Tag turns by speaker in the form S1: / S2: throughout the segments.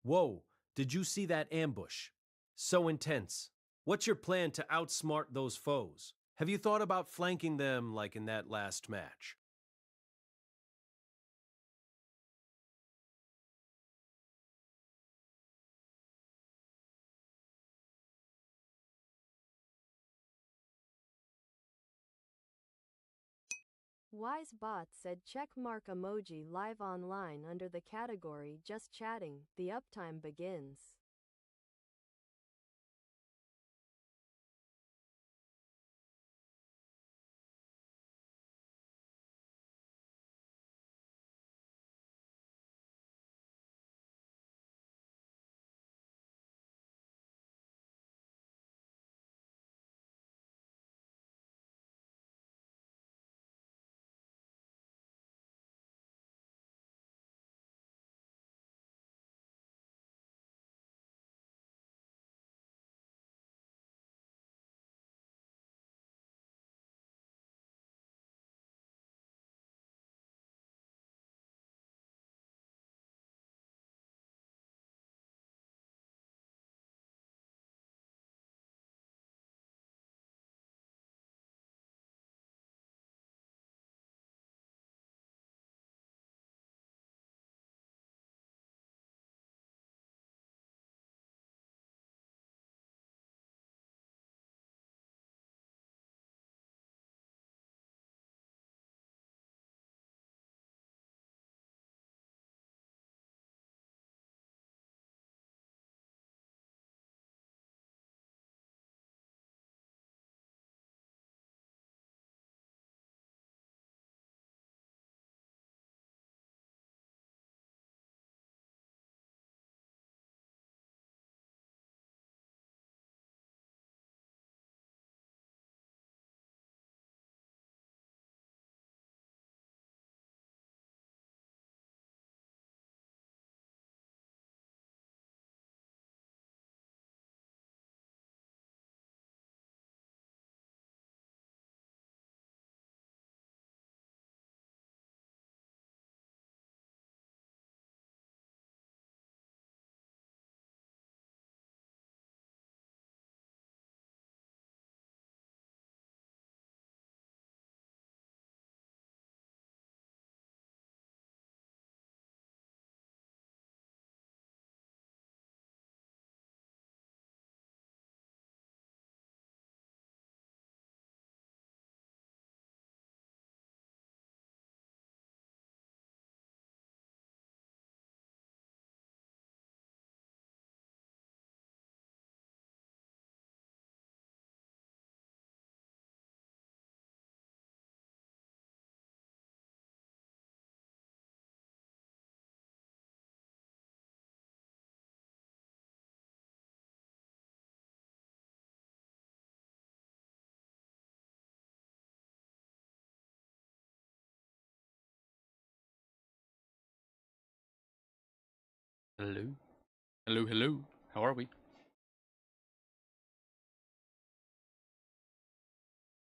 S1: Whoa, did you see that ambush? So intense. What's your plan to outsmart those foes? Have you thought about flanking them like in that last match?
S2: WiseBot said check mark emoji live online under the category just chatting. The uptime begins.
S3: Hello? Hello, hello. How are we?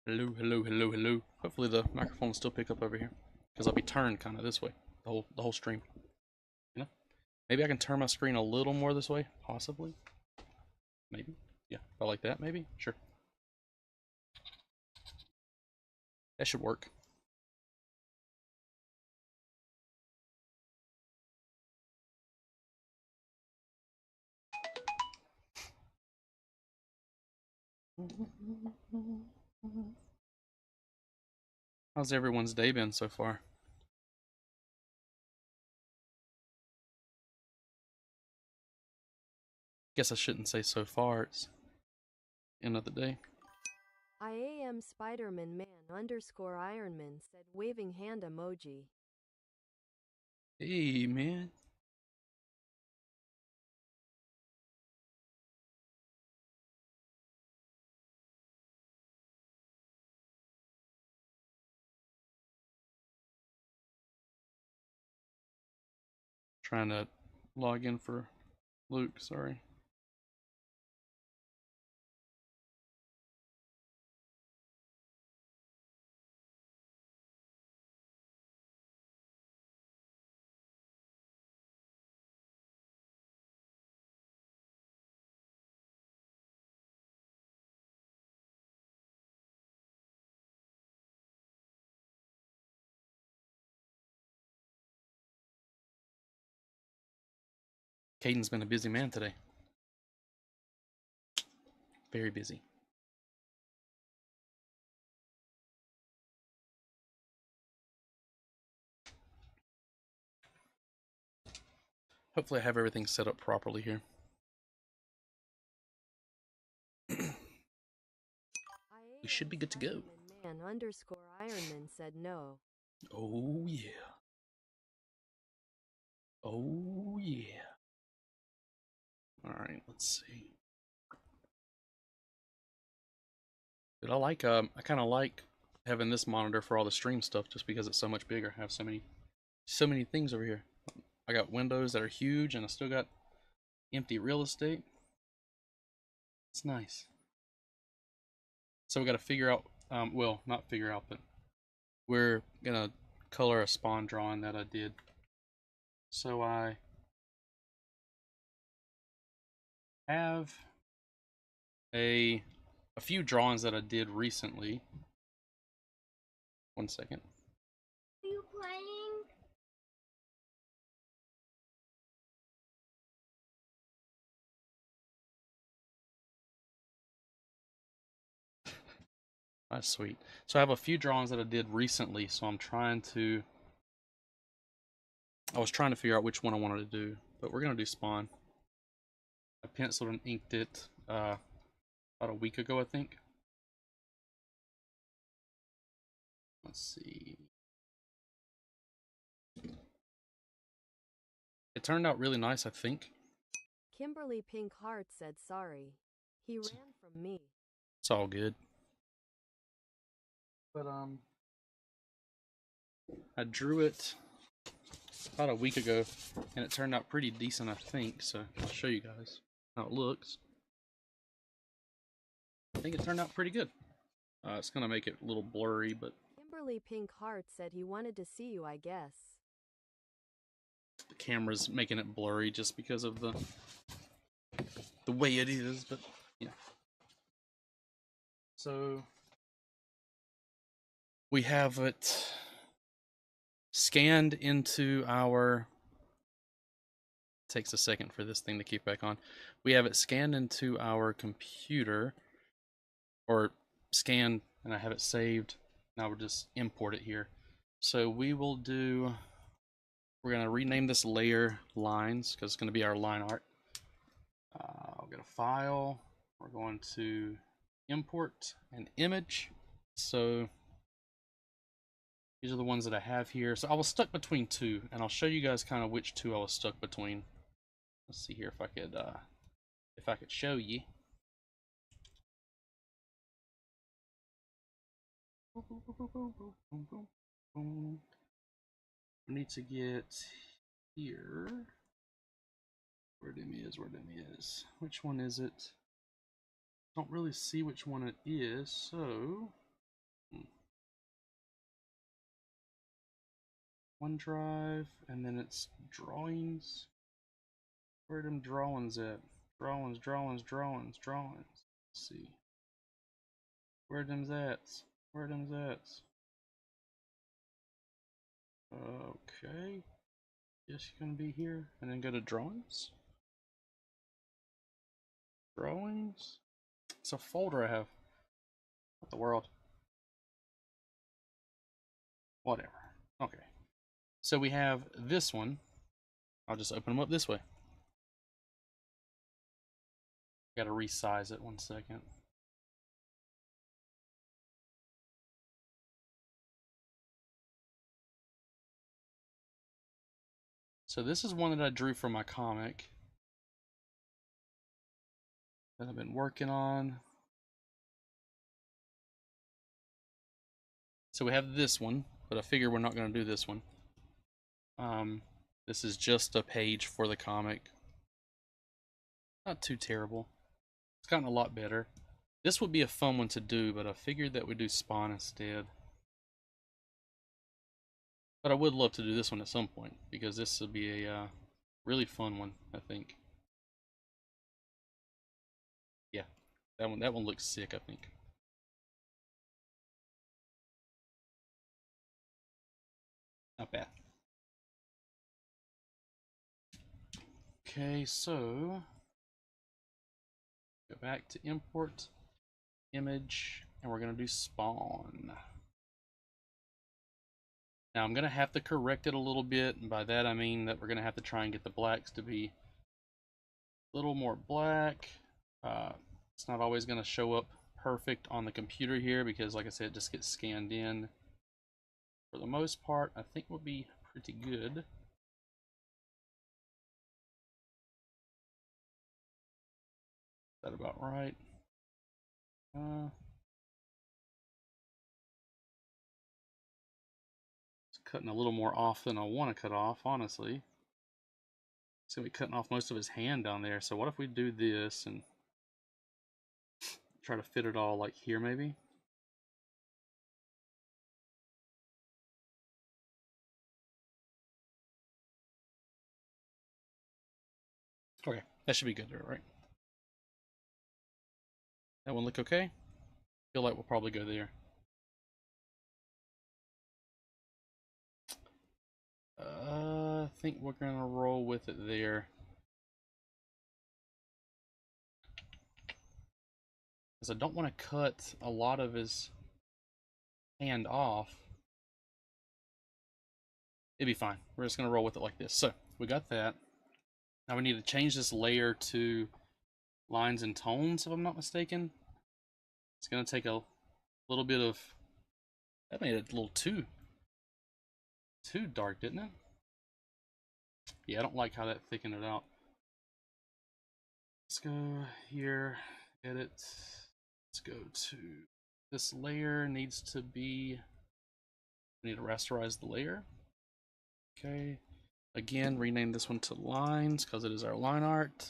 S3: Hello, hello, hello, hello. Hopefully the microphone will still pick up over here. Because I'll be turned kind of this way. The whole stream. You know? Maybe I can turn my screen a little more this way. Possibly. Maybe. Yeah. About like that, maybe? Sure. That should work. How's everyone's day been so far? Guess I shouldn't say so far. It's end of the day.
S2: IAM Spiderman Man underscore Ironman said waving hand emoji.
S3: Hey, man. Trying to log in for Luke, sorry. Caden's been a busy man today. Very busy. Hopefully I have everything set up properly here. We should be good to go.
S2: Man_Ironman said no.
S3: Oh yeah. Oh yeah. Alright, let's see. But I kinda like having this monitor for all the stream stuff just because it's so much bigger. I have so many things over here. I got windows that are huge and I still got empty real estate. It's nice. So we got to figure out, well, not figure out, but we're gonna color a spawn drawing that I did. So I have a few drawings that I did recently. One second.
S4: Are you playing?
S3: That's sweet. So I have a few drawings that I did recently, so I was trying to figure out which one I wanted to do, but we're gonna do spawn. I penciled and inked it about a week ago, I think. Let's see. It turned out really nice, I think.
S2: Kimberly Pink Heart said sorry. He ran from me.
S3: It's all good. But I drew it about a week ago, and it turned out pretty decent, I think. So I'll show you guys how it looks. I think it turned out pretty good. It's gonna make it a little blurry, but
S2: Kimberly Pink Heart said he wanted to see you, I guess.
S3: the camera's making it blurry just because of the way it is. But yeah. So we have it scanned into our, takes a second for this thing to keep back on. We have it scanned into our computer, or scanned, and I have it saved. Now we'll just import it here. So we will do, we're going to rename this layer lines because it's going to be our line art. I'll get a file. We're going to import an image. So these are the ones that I have here. So I was stuck between two, and I'll show you guys kind of which two I was stuck between. Let's see here if I could show you. I need to get here. Where them is. Which one is it? Don't really see which one it is, so OneDrive, and then it's drawings. Where are them drawings at? Drawings. Let's see. Where them's at? Okay. Guess you're gonna be here, and then go to drawings. Drawings. It's a folder I have. What the world? Whatever. Okay. So we have this one. I'll just open them up this way. Gotta resize it 1 second. So this is one that I drew for my comic that I've been working on. So we have this one, but I figure we're not going to do this one. This is just a page for the comic. Not too terrible. It's gotten a lot better. This would be a fun one to do, but I figured that we'd do Spawn instead. But I would love to do this one at some point, because this would be a really fun one, I think. Yeah, that one looks sick, I think. Not bad. Okay, so go back to import image, and we're gonna do spawn. Now I'm gonna have to correct it a little bit, and by that I mean that we're gonna have to try and get the blacks to be a little more black. It's not always gonna show up perfect on the computer here because, like I said, it just gets scanned in. For the most part, I think we'll be pretty good. Is that about right? It's cutting a little more off than I want to cut off, honestly. It's gonna be cutting off most of his hand down there. So what if we do this and try to fit it all like here, maybe? Okay, that should be good there, right? That one look okay? Feel like we'll probably go there. I think we're gonna roll with it there. Because I don't want to cut a lot of his hand off. It'd be fine. We're just gonna roll with it like this. So we got that. Now we need to change this layer to lines and tones, if I'm not mistaken. It's gonna take a little bit of. That made it a little too dark, didn't it? Yeah, I don't like how that thickened it out. Let's go here, edit. Let's go to this layer. Needs to be. We need to rasterize the layer. Okay. Again, rename this one to lines because it is our line art.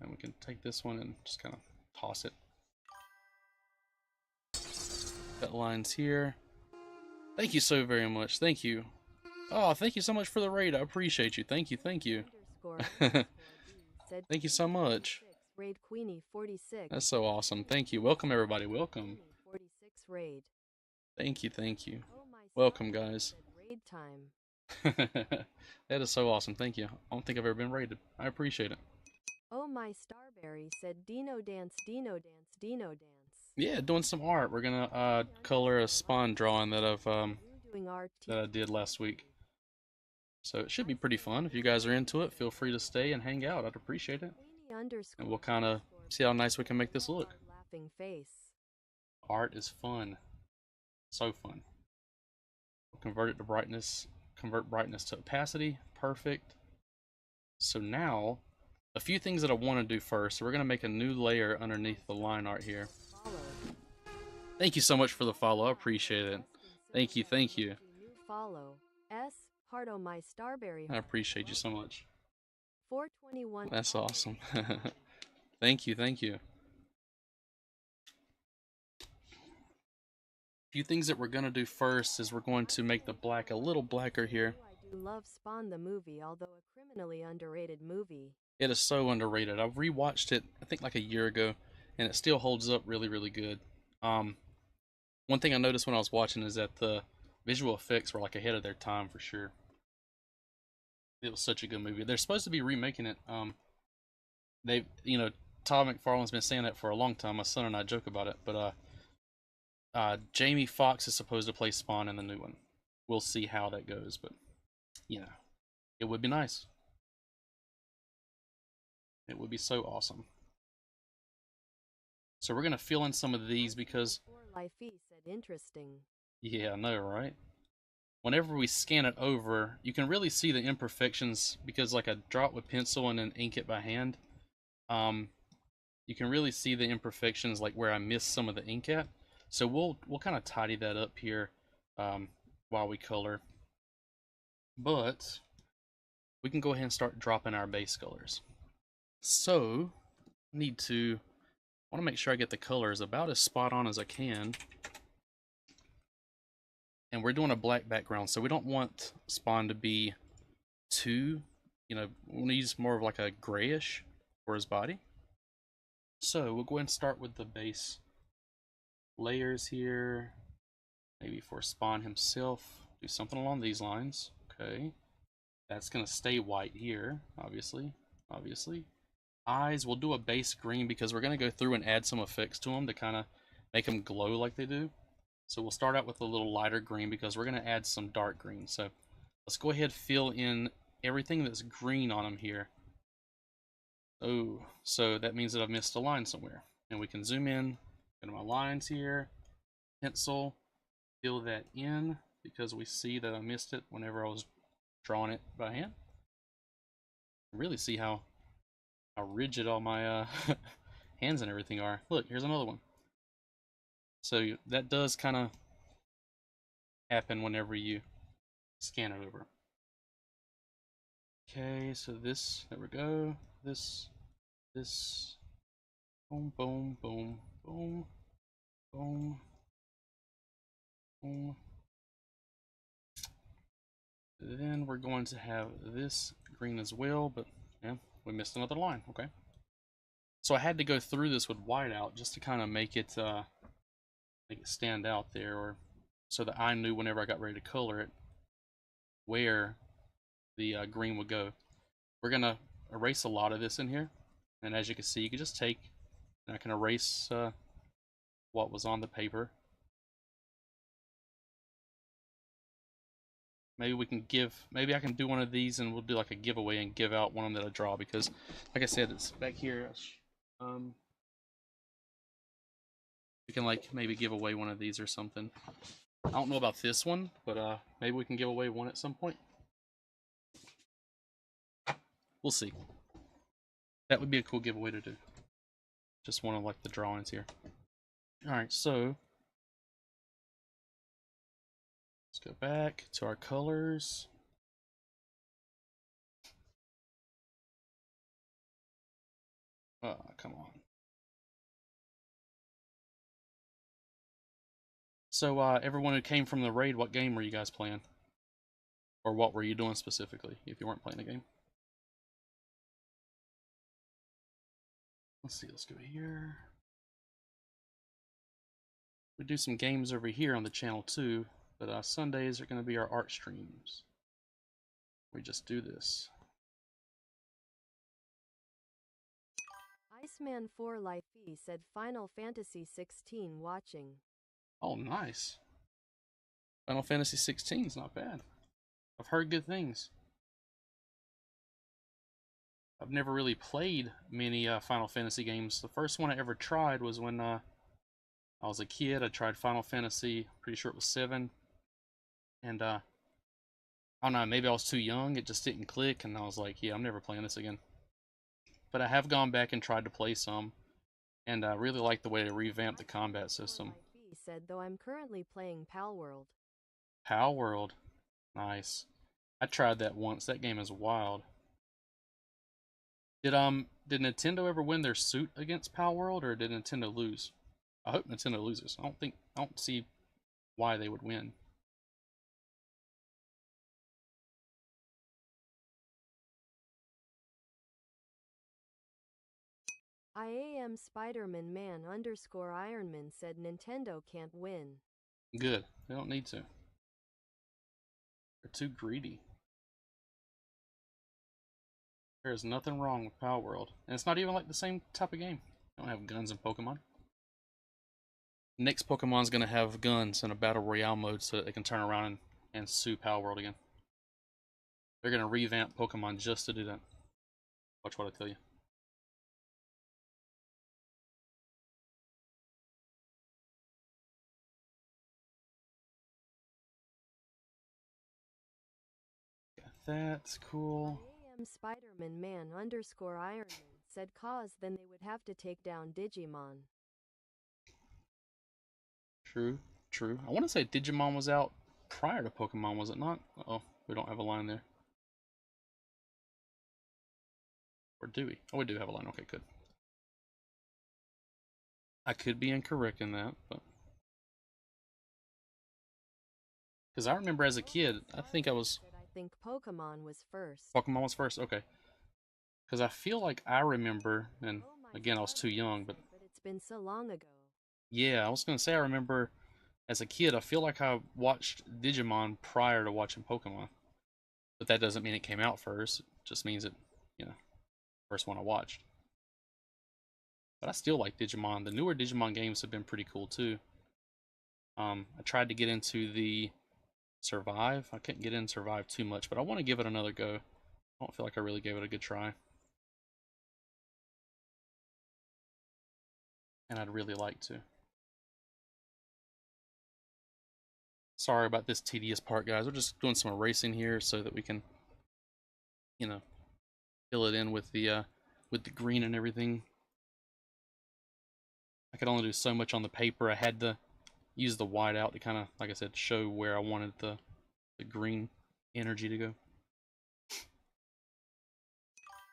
S3: And we can take this one and just kind of toss it. Cut lines here. Thank you so very much. Thank you. Oh, thank you so much for the raid. I appreciate you. Thank you. Thank you. Thank you so much.
S2: Raid Queenie 46.
S3: That's so awesome. Thank you. Welcome, everybody. Welcome.
S2: 46 raid.
S3: Thank you. Thank you.
S2: Oh, my
S3: Welcome, guys.
S2: Raid time.
S3: That is so awesome. Thank you. I don't think I've ever been raided. I appreciate it.
S2: Oh, my Starberry said Dino dance, Dino dance, Dino dance.
S3: Yeah, doing some art. We're gonna color a spawn drawing that I did last week. So it should be pretty fun. If you guys are into it, feel free to stay and hang out. I'd appreciate it. And we'll kind of see how nice we can make this look.
S2: Laughing face.
S3: Art is fun. So fun. We'll convert it to brightness. Convert brightness to opacity. Perfect. So now, a few things that I want to do first. So we're going to make a new layer underneath the line art here. Thank you so much for the follow. I appreciate it. Thank you. Thank you.
S2: Follow. S. Pardo my Starberry.
S3: I appreciate you so much.
S2: 421.
S3: That's awesome. Thank you. Thank you. A few things that we're going to do first is we're going to make the black a little blacker here.
S2: I do love Spawn the movie, although a criminally underrated movie.
S3: It is so underrated. I've rewatched it, I think like a year ago, and it still holds up really, really good. One thing I noticed when I was watching is that the visual effects were like ahead of their time for sure. It was such a good movie. They're supposed to be remaking it. They've, Todd McFarlane's been saying that for a long time. My son and I joke about it, but Jamie Foxx is supposed to play Spawn in the new one. We'll see how that goes, but it would be nice. It would be so awesome. So we're gonna fill in some of these because.
S2: Lifey said interesting.
S3: Yeah, I know, right? Whenever we scan it over, you can really see the imperfections because, like, I draw it with pencil and then ink it by hand. You can really see the imperfections, like where I missed some of the ink at. So we'll kind of tidy that up here while we color. But we can go ahead and start dropping our base colors. So I want to make sure I get the colors about as spot on as I can. And we're doing a black background, so we don't want Spawn to be too, we'll use more of like a grayish for his body. So we'll go ahead and start with the base layers here. Maybe for Spawn himself, do something along these lines. Okay. That's gonna stay white here, obviously. Obviously. Eyes, we'll do a base green because we're gonna go through and add some effects to them to kind of make them glow like they do. So we'll start out with a little lighter green because we're gonna add some dark green. So let's go ahead and fill in everything that's green on them here. Oh, so that means that I've missed a line somewhere. And we can zoom in, go to my lines here, pencil, fill that in because we see that I missed it whenever I was drawing it by hand. Really see how rigid all my hands and everything are. Look, here's another one. So that does kind of happen whenever you scan it over. Okay, so this, there we go. This, boom, boom, boom, boom, boom, boom. Then we're going to have this green as well, but yeah, we missed another line. Okay. So I had to go through this with whiteout just to kind of make it stand out there, or so that I knew whenever I got ready to color it where the green would go. We're gonna erase a lot of this in here, and as you can see, you can just take and I can erase what was on the paper. Maybe we can maybe I can do one of these and we'll do like a giveaway and give out one of them that I draw, because like I said, it's back here. We can like maybe give away one of these or something. I don't know about this one, but maybe we can give away one at some point. We'll see. That would be a cool giveaway to do. Just one of like the drawings here. Alright, so let's go back to our colors. Oh, come on. So everyone who came from the raid, what game were you guys playing? Or what were you doing specifically if you weren't playing a game? Let's see, let's go here. We do some games over here on the channel too, but Sundays are going to be our art streams. We just do this.
S2: Iceman 4 Life E said Final Fantasy 16 watching.
S3: Oh, nice. Final Fantasy 16 is not bad. I've heard good things. I've never really played many Final Fantasy games. The first one I ever tried was when I was a kid. I tried Final Fantasy, pretty sure it was 7. And I don't know, maybe I was too young. It just didn't click, and I was like, yeah, I'm never playing this again. But I have gone back and tried to play some, and I really like the way they revamped the combat system.
S2: He said, though I'm currently playing Palworld.
S3: Palworld, nice. I tried that once. That game is wild. Did Nintendo ever win their suit against Palworld, or did Nintendo lose? I hope Nintendo loses. I don't see why they would win.
S2: IAM Spider-Man Man _ Ironman said Nintendo can't win.
S3: Good. They don't need to. They're too greedy. There's nothing wrong with Palworld. And it's not even like the same type of game. They don't have guns in Pokemon. Next Pokemon's gonna have guns in a Battle Royale mode so that they can turn around and sue Palworld again. They're gonna revamp Pokemon just to do that. Watch what I tell you. That's cool.
S2: IAM Spider-Man Man _ Ironman said cause then they would have to take down Digimon.
S3: True, true. I want to say Digimon was out prior to Pokemon, was it not? Uh-oh, we don't have a line there. Or do we? Oh, we do have a line. Okay, good. I could be incorrect in that, but... Because I remember as a kid, I think
S2: Pokemon was first.
S3: Pokemon was first? Okay. Because I feel like I remember, and again, I was too young, but
S2: it's been so long ago.
S3: Yeah, I was going to say I remember as a kid, I feel like I watched Digimon prior to watching Pokemon. But that doesn't mean it came out first. It just means it, you know, first one I watched. But I still like Digimon. The newer Digimon games have been pretty cool too. I tried to get into the Survive. I couldn't get in Survive too much, but I want to give it another go. I don't feel like I really gave it a good try. And I'd really like to. Sorry about this tedious part, guys. We're just doing some erasing here so that we can, you know, fill it in with the green and everything. I could only do so much on the paper. I had to use the whiteout to kind of, like I said, show where I wanted the green energy to go.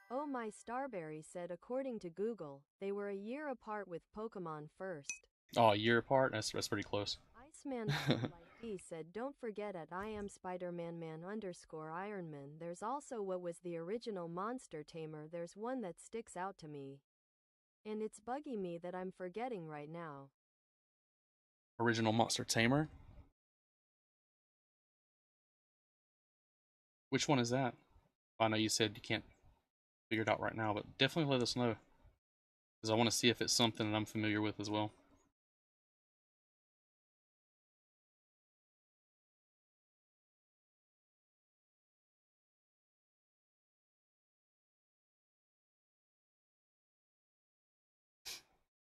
S2: Oh my Starberry said according to Google, they were a year apart with Pokemon first.
S3: Oh, a year apart? That's pretty close.
S2: Iceman he said don't forget at I am Spider-Man _Ironman. There's also what was the original Monster Tamer. There's one that sticks out to me. And it's bugging me that I'm forgetting right now.
S3: Original Monster Tamer? Which one is that? I know you said you can't figure it out right now, but definitely let us know. Because I want to see if it's something that I'm familiar with as well.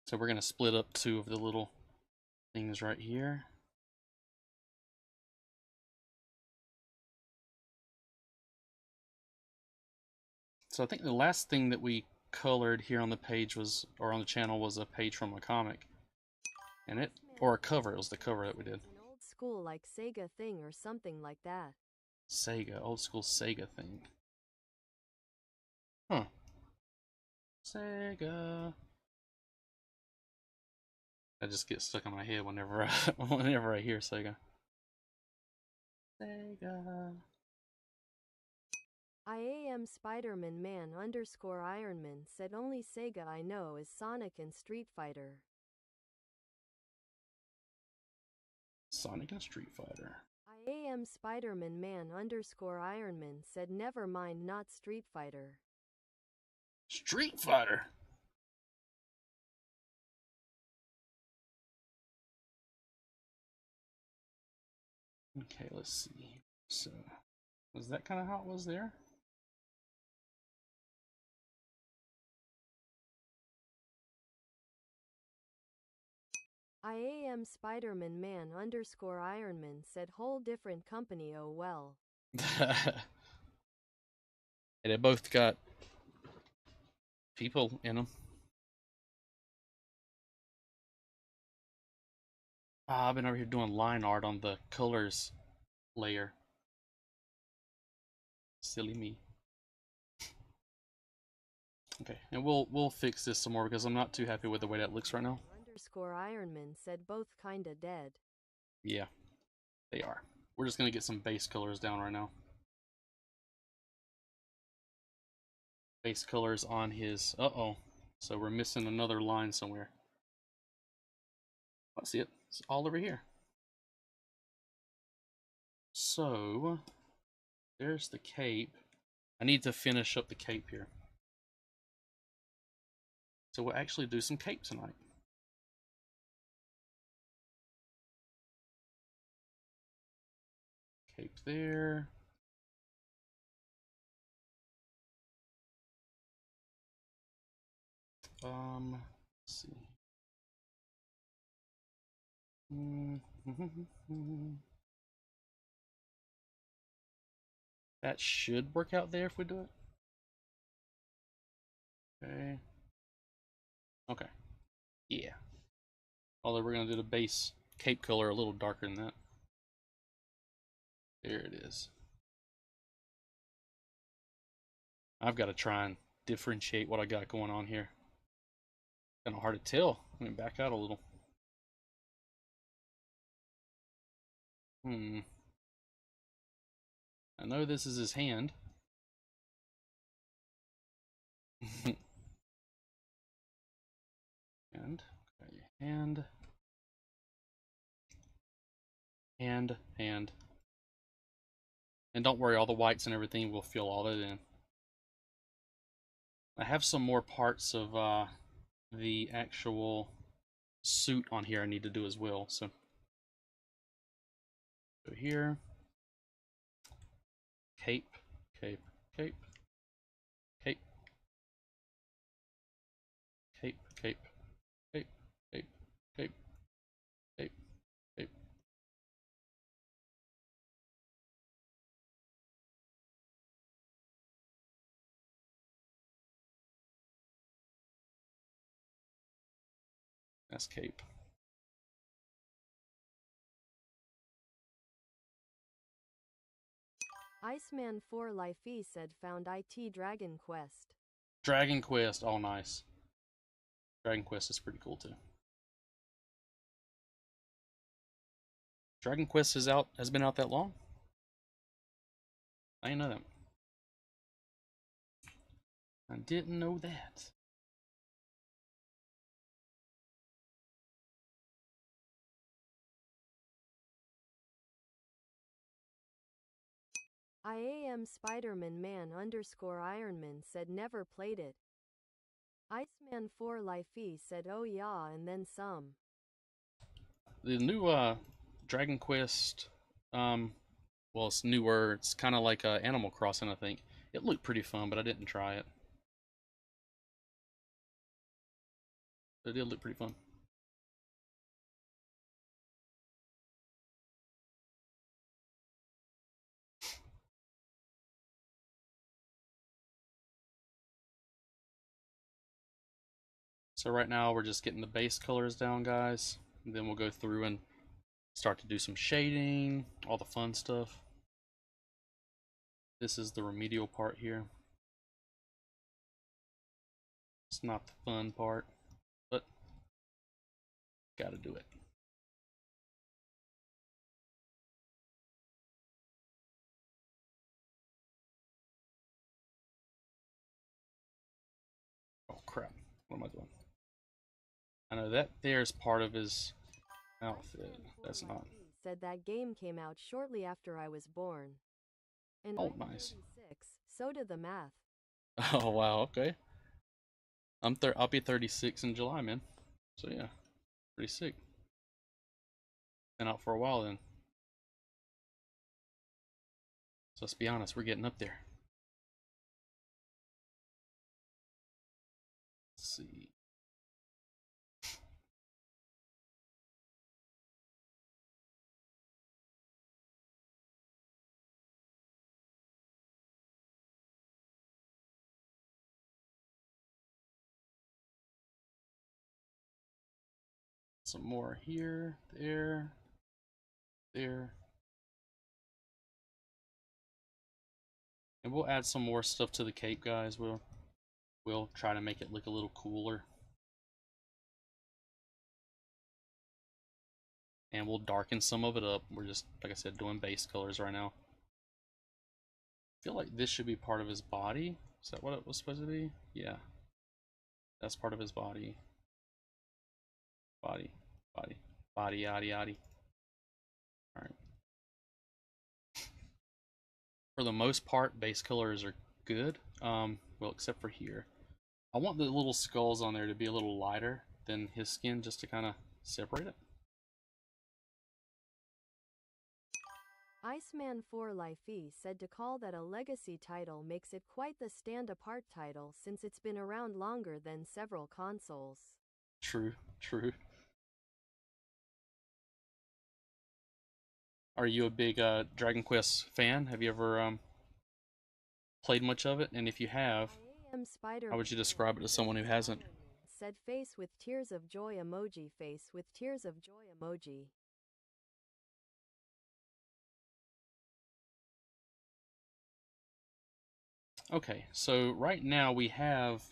S3: So we're going to split up two of the little things right here. So I think the last thing that we colored here on the page was, or on the channel, was a page from a comic. And it, or a cover, it was the cover that we did.
S2: An old school like Sega thing or something like that.
S3: Sega, old school Sega thing. Huh. Sega. That just gets stuck in my head whenever whenever I hear Sega. Sega.
S2: I am Spider-Man _Ironman said only Sega I know is Sonic and Street Fighter.
S3: Sonic and Street Fighter.
S2: I am Spider-Man _Ironman said never mind, not Street Fighter.
S3: Street Fighter. Okay, let's see. So, was that kind of how it was there?
S2: I am Spider-Man _Ironman said whole different company, oh well.
S3: And they both got people in them. I've been over here doing line art on the colors layer. Silly me. Okay, and we'll fix this some more because I'm not too happy with the way that looks right now.
S2: _Ironman said both kinda dead.
S3: Yeah, they are. We're just gonna get some base colors down right now. Base colors on his, uh-oh. So we're missing another line somewhere. I see it. It's all over here. So, there's the cape. I need to finish up the cape here. So we'll actually do some cape tonight. Cape there. Let's see. That should work out there if we do it. Okay. Okay. Yeah. Although we're gonna do the base cape color a little darker than that. There it is. I've got to try and differentiate what I got going on here. Kind of hard to tell. Let me back out a little. I know this is his hand. And okay, hand. And don't worry, all the whites and everything will fill all that in. I have some more parts of the actual suit on here I need to do as well. So go here, cape, cape, cape, cape, cape, cape, cape, cape, cape, cape, cape. That's cape.
S2: Iceman 4 Lifey said found IT Dragon Quest.
S3: Dragon Quest, oh nice. Dragon Quest is pretty cool too. Dragon Quest has been out that long? I didn't know that. I didn't know that.
S2: IAM Spider-Man man underscore Ironman said never played it. Iceman 4 Lifey said oh yeah and then some.
S3: The new Dragon Quest, well, it's newer. It's kind of like Animal Crossing, I think. It looked pretty fun, but I didn't try it. But it did look pretty fun. So right now we're just getting the base colors down, guys. And then we'll go through and start to do some shading, all the fun stuff. This is the remedial part here. It's not the fun part, but gotta do it. Oh crap, what am I doing? I know that there's part of his outfit. That's not.
S2: Said that game came out shortly after I was born. And
S3: Oh,
S2: I'm
S3: nice.
S2: 36, so did the math.
S3: Oh wow, okay. I'll be 36 in July, man. So yeah, pretty sick. Been out for a while then. So let's be honest, we're getting up there. Let's see. Some more here, there, there. And we'll add some more stuff to the cape, guys. We'll try to make it look a little cooler. And we'll darken some of it up. We're just, like I said, doing base colors right now. I feel like this should be part of his body. Is that what it was supposed to be? Yeah. That's part of his body. Body, body, body, yaddy, yaddy. Alright. For the most part, base colors are good. Well, except for here. I want the little skulls on there to be a little lighter than his skin, just to kind of separate it.
S2: Iceman 4 Lifey said to call that a legacy title makes it quite the stand-apart title since it's been around longer than several consoles.
S3: True, true. Are you a big Dragon Quest fan? Have you ever played much of it? And if you have, how would you describe it to someone who hasn't?
S2: Said face with tears of joy emoji, face with tears of joy emoji.
S3: Okay, so right now we have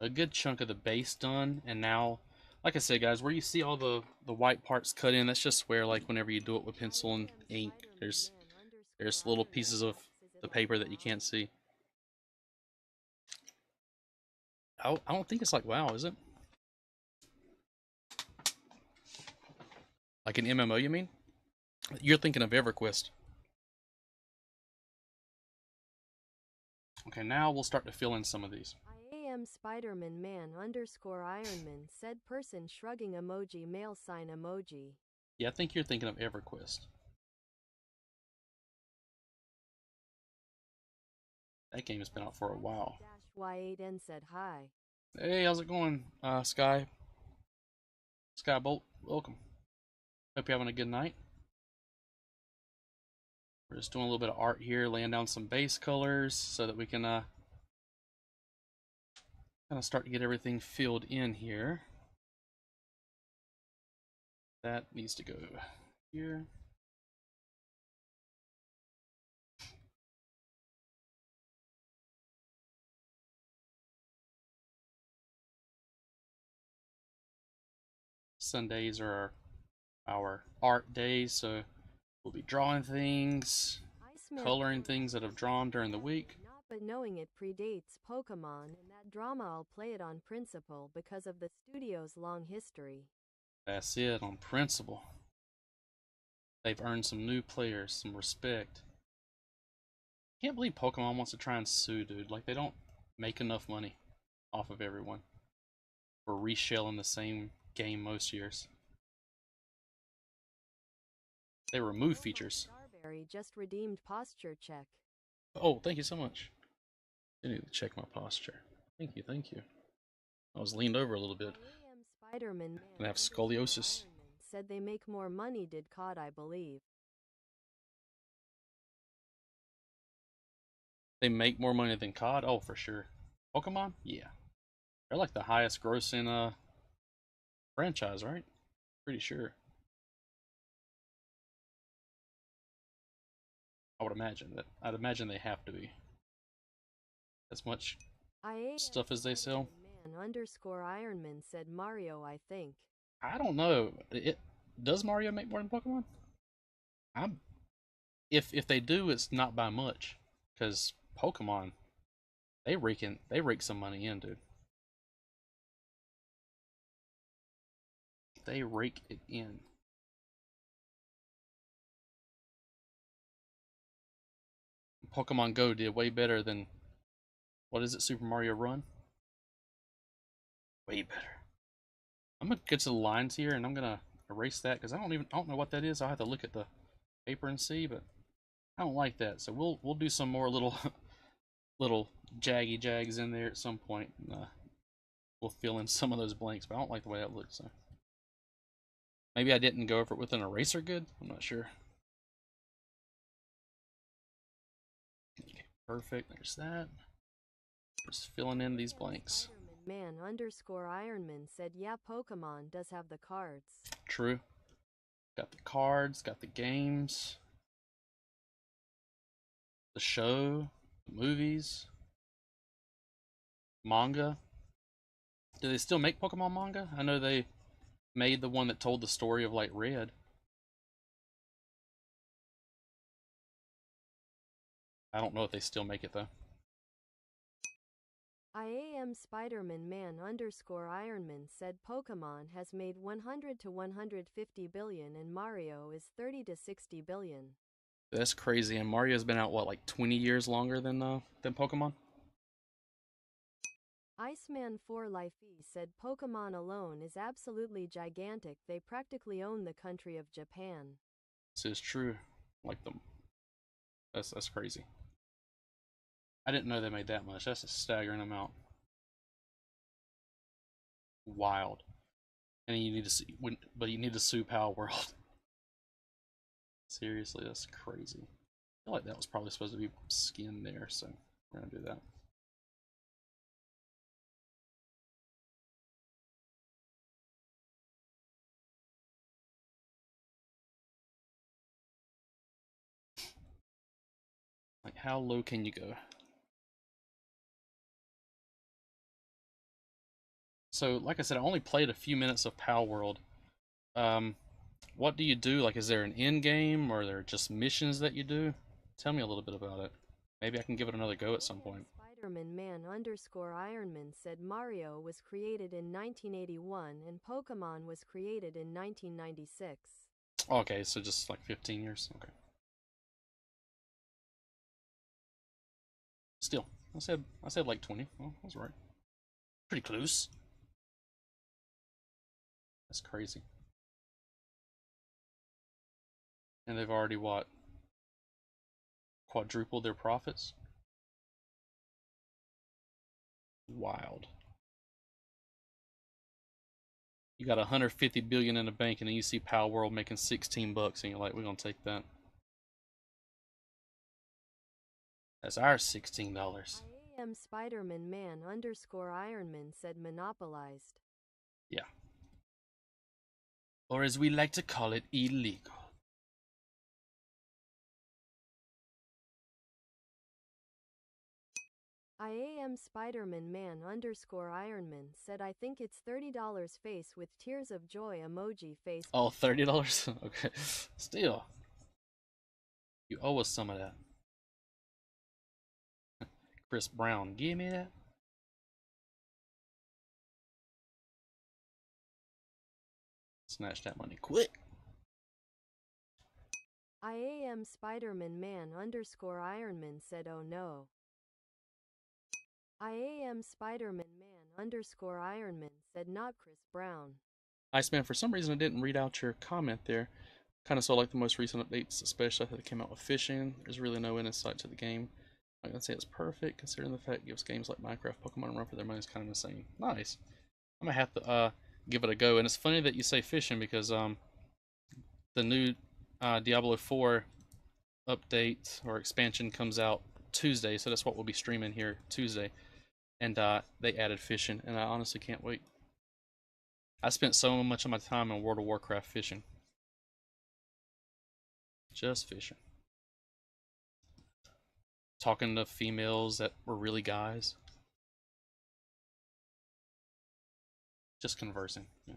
S3: a good chunk of the base done, and now, like I said, guys, where you see all the white parts cut in, that's just where, like, whenever you do it with pencil and ink, there's little pieces of the paper that you can't see. I don't think it's like WoW, is it? Like an MMO, you mean? You're thinking of EverQuest. Okay, now we'll start to fill in some of these.
S2: I am Spider-Man man underscore Ironman said person shrugging emoji male sign emoji.
S3: Yeah, I think you're thinking of EverQuest. That game has been out for a while.
S2: Y8N said hi.
S3: Hey, how's it going, Skybolt? Welcome. Hope you're having a good night. We're just doing a little bit of art here, laying down some base colors so that we can kind of start to get everything filled in here. That needs to go here. Sundays are our art days, so we'll be drawing things, coloring things that I've drawn during the week.
S2: Not but knowing it predates Pokemon and that drama, I'll play it on principle because of the studio's long history.
S3: That's it, on principle. They've earned some new players, some respect. Can't believe Pokemon wants to try and sue, dude. Like, they don't make enough money off of everyone for reshelling the same game most years. They remove features.
S2: Starberry just redeemed posture check.
S3: Oh, thank you so much. I need to check my posture. Thank you, thank you. I was leaned over a little bit.
S2: I am Spider-Man
S3: I have scoliosis.
S2: said they make more money did COD, I believe.
S3: They make more money than COD? Oh, for sure. Pokemon? Yeah. They're like the highest grossing franchise, right? Pretty sure. I would imagine that. I'd imagine they have to be. As much stuff as they sell.
S2: Man underscore Ironman said Mario, I think.
S3: I don't know. Does Mario make more than Pokemon? If they do, it's not by much. Because Pokemon, they rake some money in, dude. They rake it in. Pokemon Go did way better than, what is it, Super Mario Run? Way better. I'm gonna get to the lines here and I'm gonna erase that because I don't know what that is. I'll have to look at the paper and see, but I don't like that. So we'll do some more little little jaggy jags in there at some point. And, we'll fill in some of those blanks, but I don't like the way that looks. So maybe I didn't go over it with an eraser good. I'm not sure. Okay, perfect. There's that. Just filling in these blanks.
S2: Man underscore Ironman said, yeah, Pokemon does have the cards.
S3: True. Got the cards, got the games, the show, the movies, manga. Do they still make Pokemon manga? I know they made the one that told the story of like Red. I don't know if they still make it though.
S2: I am Spider-Man man underscore Ironman said Pokemon has made 100 to 150 billion and Mario is 30 to 60 billion.
S3: That's crazy. And Mario's been out what, like 20 years longer than Pokemon?
S2: Iceman 4 Life E said Pokemon alone is absolutely gigantic. They practically own the country of Japan.
S3: This is true. Like them. That's crazy. I didn't know they made that much. That's a staggering amount. Wild. And you need to see, but you need to sue Power World. Seriously, that's crazy. I feel like that was probably supposed to be skin there, so we're gonna do that. Like, how low can you go? So, like I said, I only played a few minutes of Power World. What do you do? Like, is there an end game, or are there just missions that you do? Tell me a little bit about it. Maybe I can give it another go at some point.
S2: Spider-Man man underscore Ironman said Mario was created in 1981 and Pokemon was created in 1996.
S3: Okay, so just like 15 years. Okay. Still, I said like 20. Well, I was right. Pretty close. That's crazy. And they've already what? Quadrupled their profits? Wild. You got 150 billion in the bank, and then you see Pal World making 16 bucks, and you're like, we're gonna take that. That's our $16.
S2: I am Spider-Man man underscore Ironman said monopolized.
S3: Yeah. Or as we like to call it, illegal.
S2: I am Spider-Man man underscore Ironman said I think it's $30 face with tears of joy emoji face.
S3: Oh, $30? Okay. Still. You owe us some of that. Chris Brown, give me that. Snatch that money quick.
S2: I am Spider-Man man underscore Ironman said oh no. I am Spider-Man man underscore Ironman said not Chris Brown.
S3: Iceman, for some reason I didn't read out your comment there. Kind of saw like the most recent updates, especially that came out with fishing. There's really no insight to the game. I'm gonna say it's perfect considering the fact it gives games like Minecraft, Pokemon run for their money is kind of insane. Nice. I'm gonna have to give it a go. And it's funny that you say fishing because the new Diablo 4 update or expansion comes out Tuesday, so that's what we'll be streaming here Tuesday. And they added fishing, and I honestly can't wait. I spent so much of my time in World of Warcraft fishing. Just fishing. Talking to females that were really guys. Just conversing. Yeah.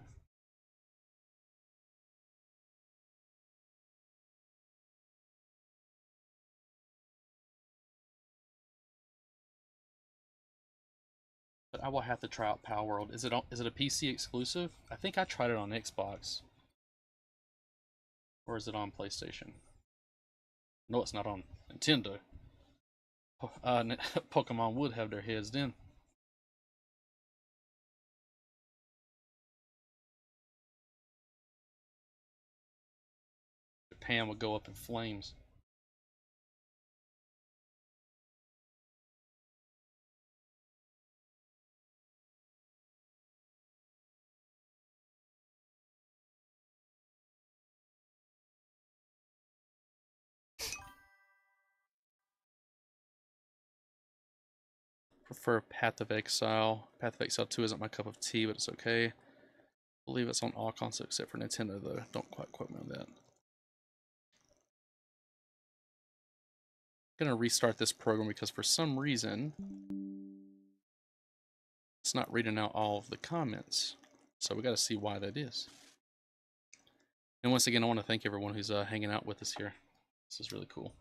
S3: But I will have to try out Power World. Is it a PC exclusive? I think I tried it on Xbox. Or is it on PlayStation? No, it's not on Nintendo. Pokemon would have their heads then. Japan would go up in flames. Prefer Path of Exile. Path of Exile 2 isn't my cup of tea, but it's okay. I believe it's on all consoles except for Nintendo, though. Don't quite quote me on that. I'm gonna restart this program because for some reason it's not reading out all of the comments. So we gotta see why that is. And once again, I want to thank everyone who's hanging out with us here. This is really cool.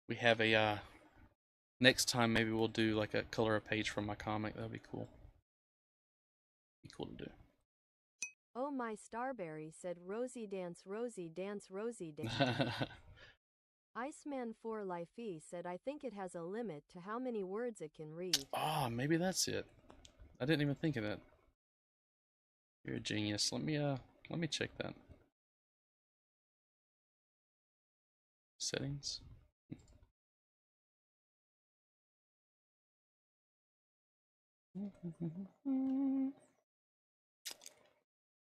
S3: We have a next time maybe we'll do like a color a page from my comic. That'd be cool. Be cool to do.
S2: Oh my Starberry said Rosie dance Rosie dance Rosie dance. Iceman 4 Lifey said I think it has a limit to how many words it can read.
S3: Ah, maybe that's it. I didn't even think of that. You're a genius. Let me check that. Settings.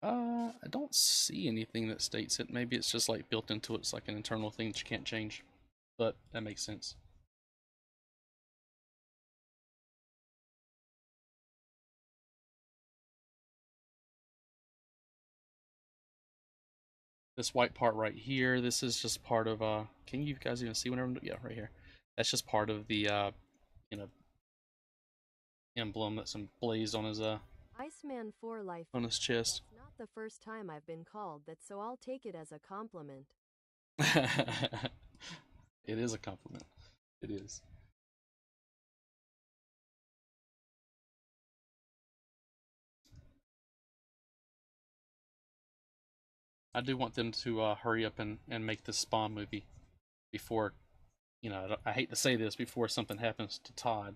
S3: I don't see anything that states it. Maybe it's just like built into it. It's like an internal thing that you can't change. But that makes sense. This white part right here, this is just part of can you guys even see whenever yeah, right here. That's just part of the you know, emblem that's emblazed on his
S2: Iceman 4 Life
S3: on his chest.
S2: That's not the first time I've been called that, so I'll take it as a compliment.
S3: It is a compliment. It is. I do want them to hurry up and make this Spawn movie before, you know, I hate to say this, before something happens to Todd.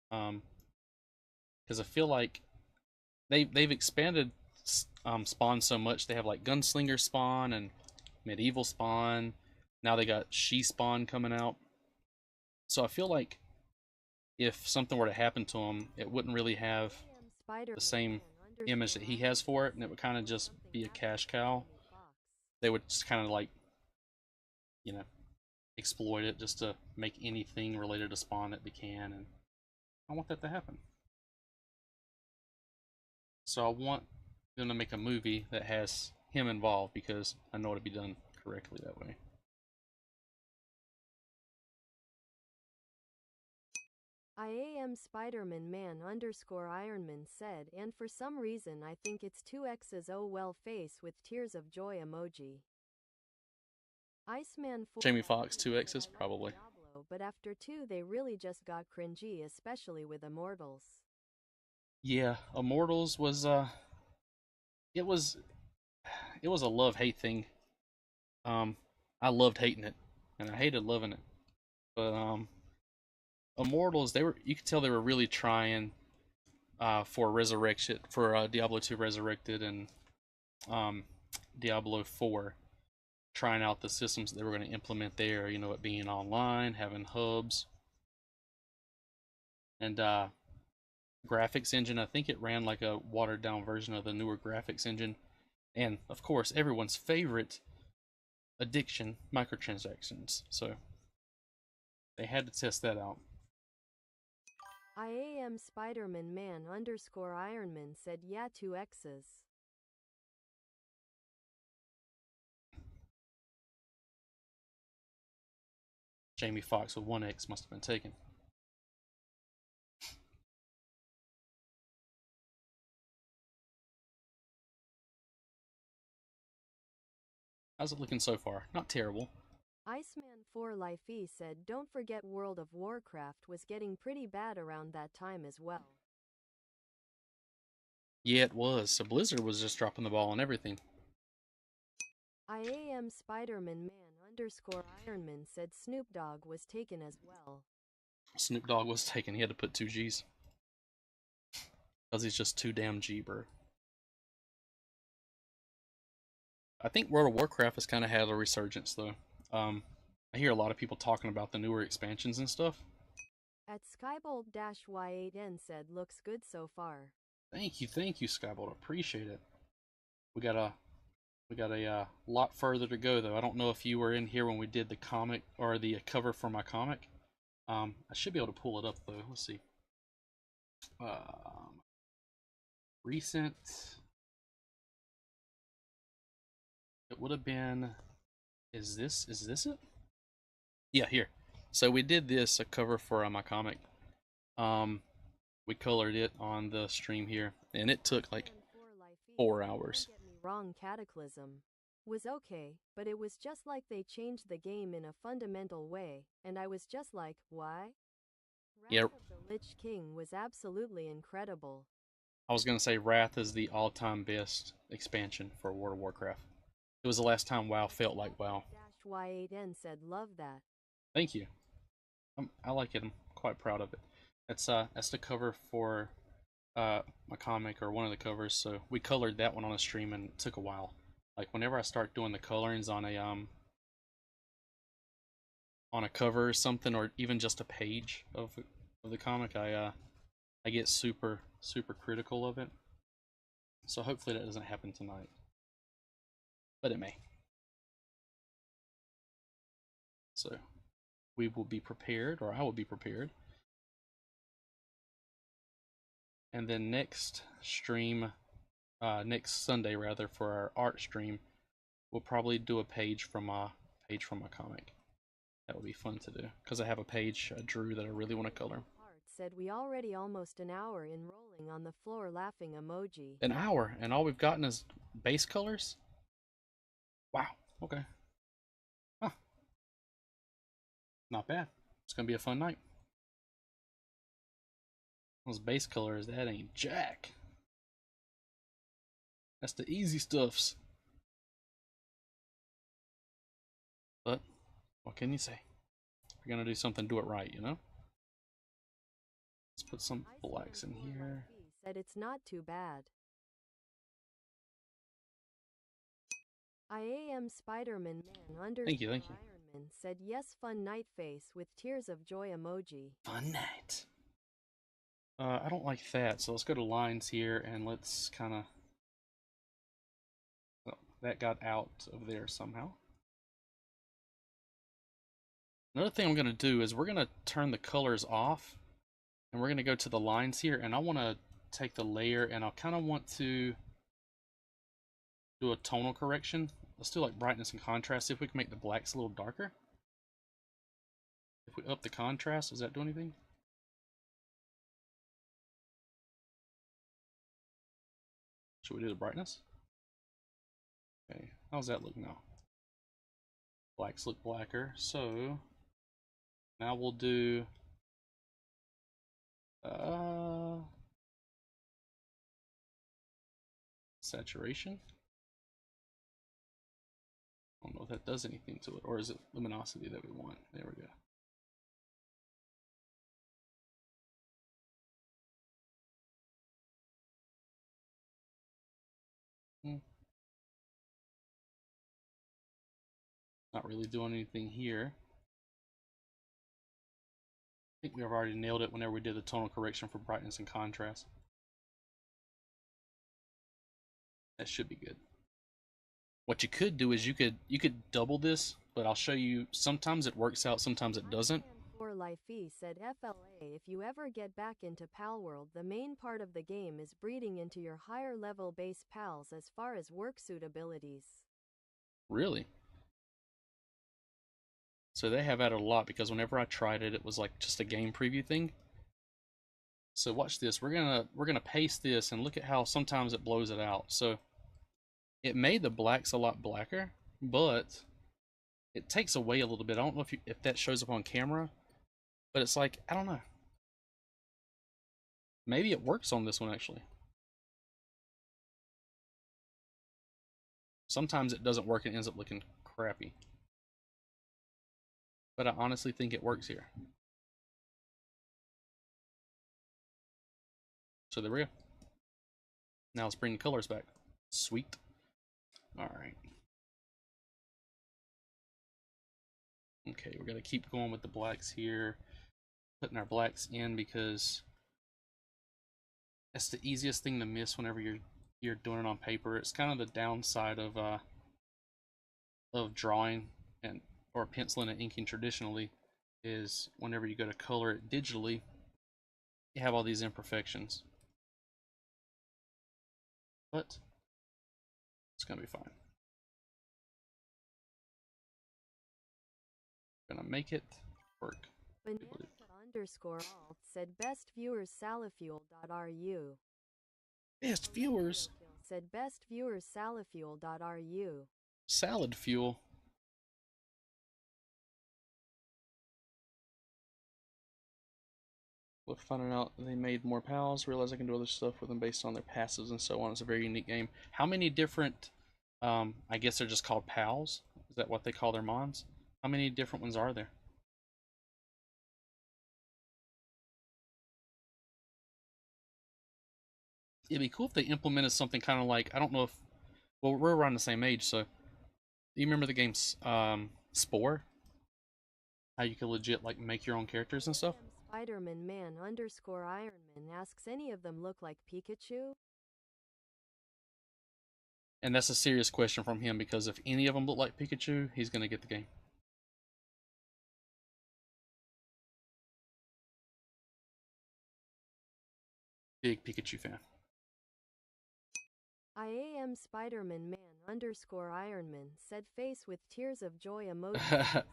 S3: Because I feel like they've expanded Spawn so much. They have like Gunslinger Spawn and Medieval Spawn. Now they got She Spawn coming out. So I feel like if something were to happen to him, it wouldn't really have the same image that he has for it, and it would kind of just be a cash cow. They would just kind of like, you know, exploit it just to make anything related to Spawn that they can, and I want that to happen. So I want them to make a movie that has him involved, because I know it'll be done correctly that way.
S2: IAM Spider-Man man underscore Ironman said, and for some reason I think it's 2x's oh well face with tears of joy emoji. Iceman 4
S3: Jamie Foxx 2X's probably.
S2: Diablo, but after 2 they really just got cringy, especially with Immortals.
S3: Yeah, Immortals was it was a love-hate thing. I loved hating it, and I hated loving it. But Immortals, you could tell they were really trying for Resurrection, for Diablo 2 Resurrected, and Diablo 4, trying out the systems that they were going to implement there. You know, it being online, having hubs, and graphics engine. I think it ran like a watered down version of the newer graphics engine, and of course everyone's favorite addiction, microtransactions. So they had to test that out.
S2: IAM Spider-Man man underscore Ironman said, yeah, 2x's.
S3: Jamie Foxx with 1X must have been taken. How's it looking so far? Not terrible.
S2: Iceman 4 Lifey said, don't forget World of Warcraft was getting pretty bad around that time as well.
S3: Yeah, it was. So Blizzard was just dropping the ball on everything.
S2: IAM Spider-Man man underscore Ironman said Snoop Dogg was taken as well.
S3: Snoop Dogg was taken. He had to put 2 G's. Because he's just too damn G, bro. I think World of Warcraft has kind of had a resurgence, though. I hear a lot of people talking about the newer expansions and stuff.
S2: At Skybolt-Y8N said, looks good so far.
S3: Thank you, Skybolt. Appreciate it. We got a lot further to go, though. I don't know if you were in here when we did the comic, or the cover for my comic. I should be able to pull it up, though. Let's see. Recent. It would have been. Is this it? Yeah, here. So we did this, a cover for my comic. We colored it on the stream here, and it took like 4 hours.
S2: Don't get me wrong, Cataclysm was okay, but it was just like they changed the game in a fundamental way, and I was just like, why?
S3: Yeah.
S2: Wrath of the Lich King was absolutely incredible.
S3: I was gonna say Wrath is the all-time best expansion for World of Warcraft. It was the last time WoW felt like WoW.
S2: Y8N said, love that.
S3: Thank you. I like it. I'm quite proud of it. That's the cover for my comic, or one of the covers. So we colored that one on a stream, and it took a while. Like whenever I start doing the colorings on a cover or something, or even just a page of the comic, I get super critical of it. So hopefully that doesn't happen tonight, but it may. So we will be prepared, or I will be prepared. And then next stream, next Sunday rather, for our art stream, we'll probably do a page from my comic. That would be fun to do, because I have a page I drew that I really want to color.
S2: Said we already almost an hour in rolling on the floor laughing emoji.
S3: An hour, and all we've gotten is base colors? Wow, okay. Huh. Not bad. It's gonna be a fun night. Those base colors, that ain't jack. That's the easy stuffs. What can you say? If you're gonna do something, do it right, you know? Let's put some blacks in here.
S2: Said it's not too bad. I am Spider-Man man underscore
S3: Thank you, thank you.
S2: Iron Man said yes fun night face with tears of joy emoji.
S3: Fun night. I don't like that, so let's go to lines here and let's kind of... Oh, that got out of there somehow. Another thing I'm going to do is we're going to turn the colors off and we're going to go to the lines here, and I want to take the layer and I kind of want to do a tonal correction. Let's do like brightness and contrast. See if we can make the blacks a little darker. If we up the contrast, does that do anything? Should we do the brightness? Okay, how's that look now? Blacks look blacker, so now we'll do saturation. I don't know if that does anything to it, or is it luminosity that we want? There we go. Not really doing anything here. I think we have already nailed it whenever we did the tonal correction for brightness and contrast. That should be good. What you could do is you could double this, but I'll show you. Sometimes it works out, sometimes it doesn't.
S2: For Lifey said FLA if you ever get back into Pal World, the main part of the game is breeding into your higher level base pals as far as work suit abilities.
S3: Really? So they have added a lot, because whenever I tried it, it was like just a game preview thing. So watch this. We're gonna paste this and look at how sometimes it blows it out. So it made the blacks a lot blacker, but it takes away a little bit. I don't know if that shows up on camera, but it's like, I don't know. Maybe it works on this one actually. Sometimes it doesn't work and it ends up looking crappy. But I honestly think it works here. So there we go. Now let's bring the colors back. Sweet. Alright. Okay, we're gonna keep going with the blacks here. Putting our blacks in because that's the easiest thing to miss whenever you're doing it on paper. It's kind of the downside of drawing or penciling and inking traditionally, is whenever you go to color it digitally, you have all these imperfections. But it's gonna be fine. Gonna make it work.
S2: Banana underscore alt said best viewers salafuel.ru.
S3: Best viewers.
S2: Said best viewers salafuel.ru.
S3: Salad fuel. With finding out they made more pals, realize I can do other stuff with them based on their passives and so on. It's a very unique game. How many different, I guess they're just called pals? Is that what they call their mons? How many different ones are there? It'd be cool if they implemented something kind of like, I don't know if, well, we're around the same age, so you remember the game Spore? How you could legit like make your own characters and stuff?
S2: Spider-Man man underscore Ironman asks any of them look like Pikachu?
S3: And that's a serious question from him, because if any of them look like Pikachu, he's gonna get the game. Big Pikachu fan.
S2: I am Spider-Man man underscore Ironman said face with tears of joy emoji.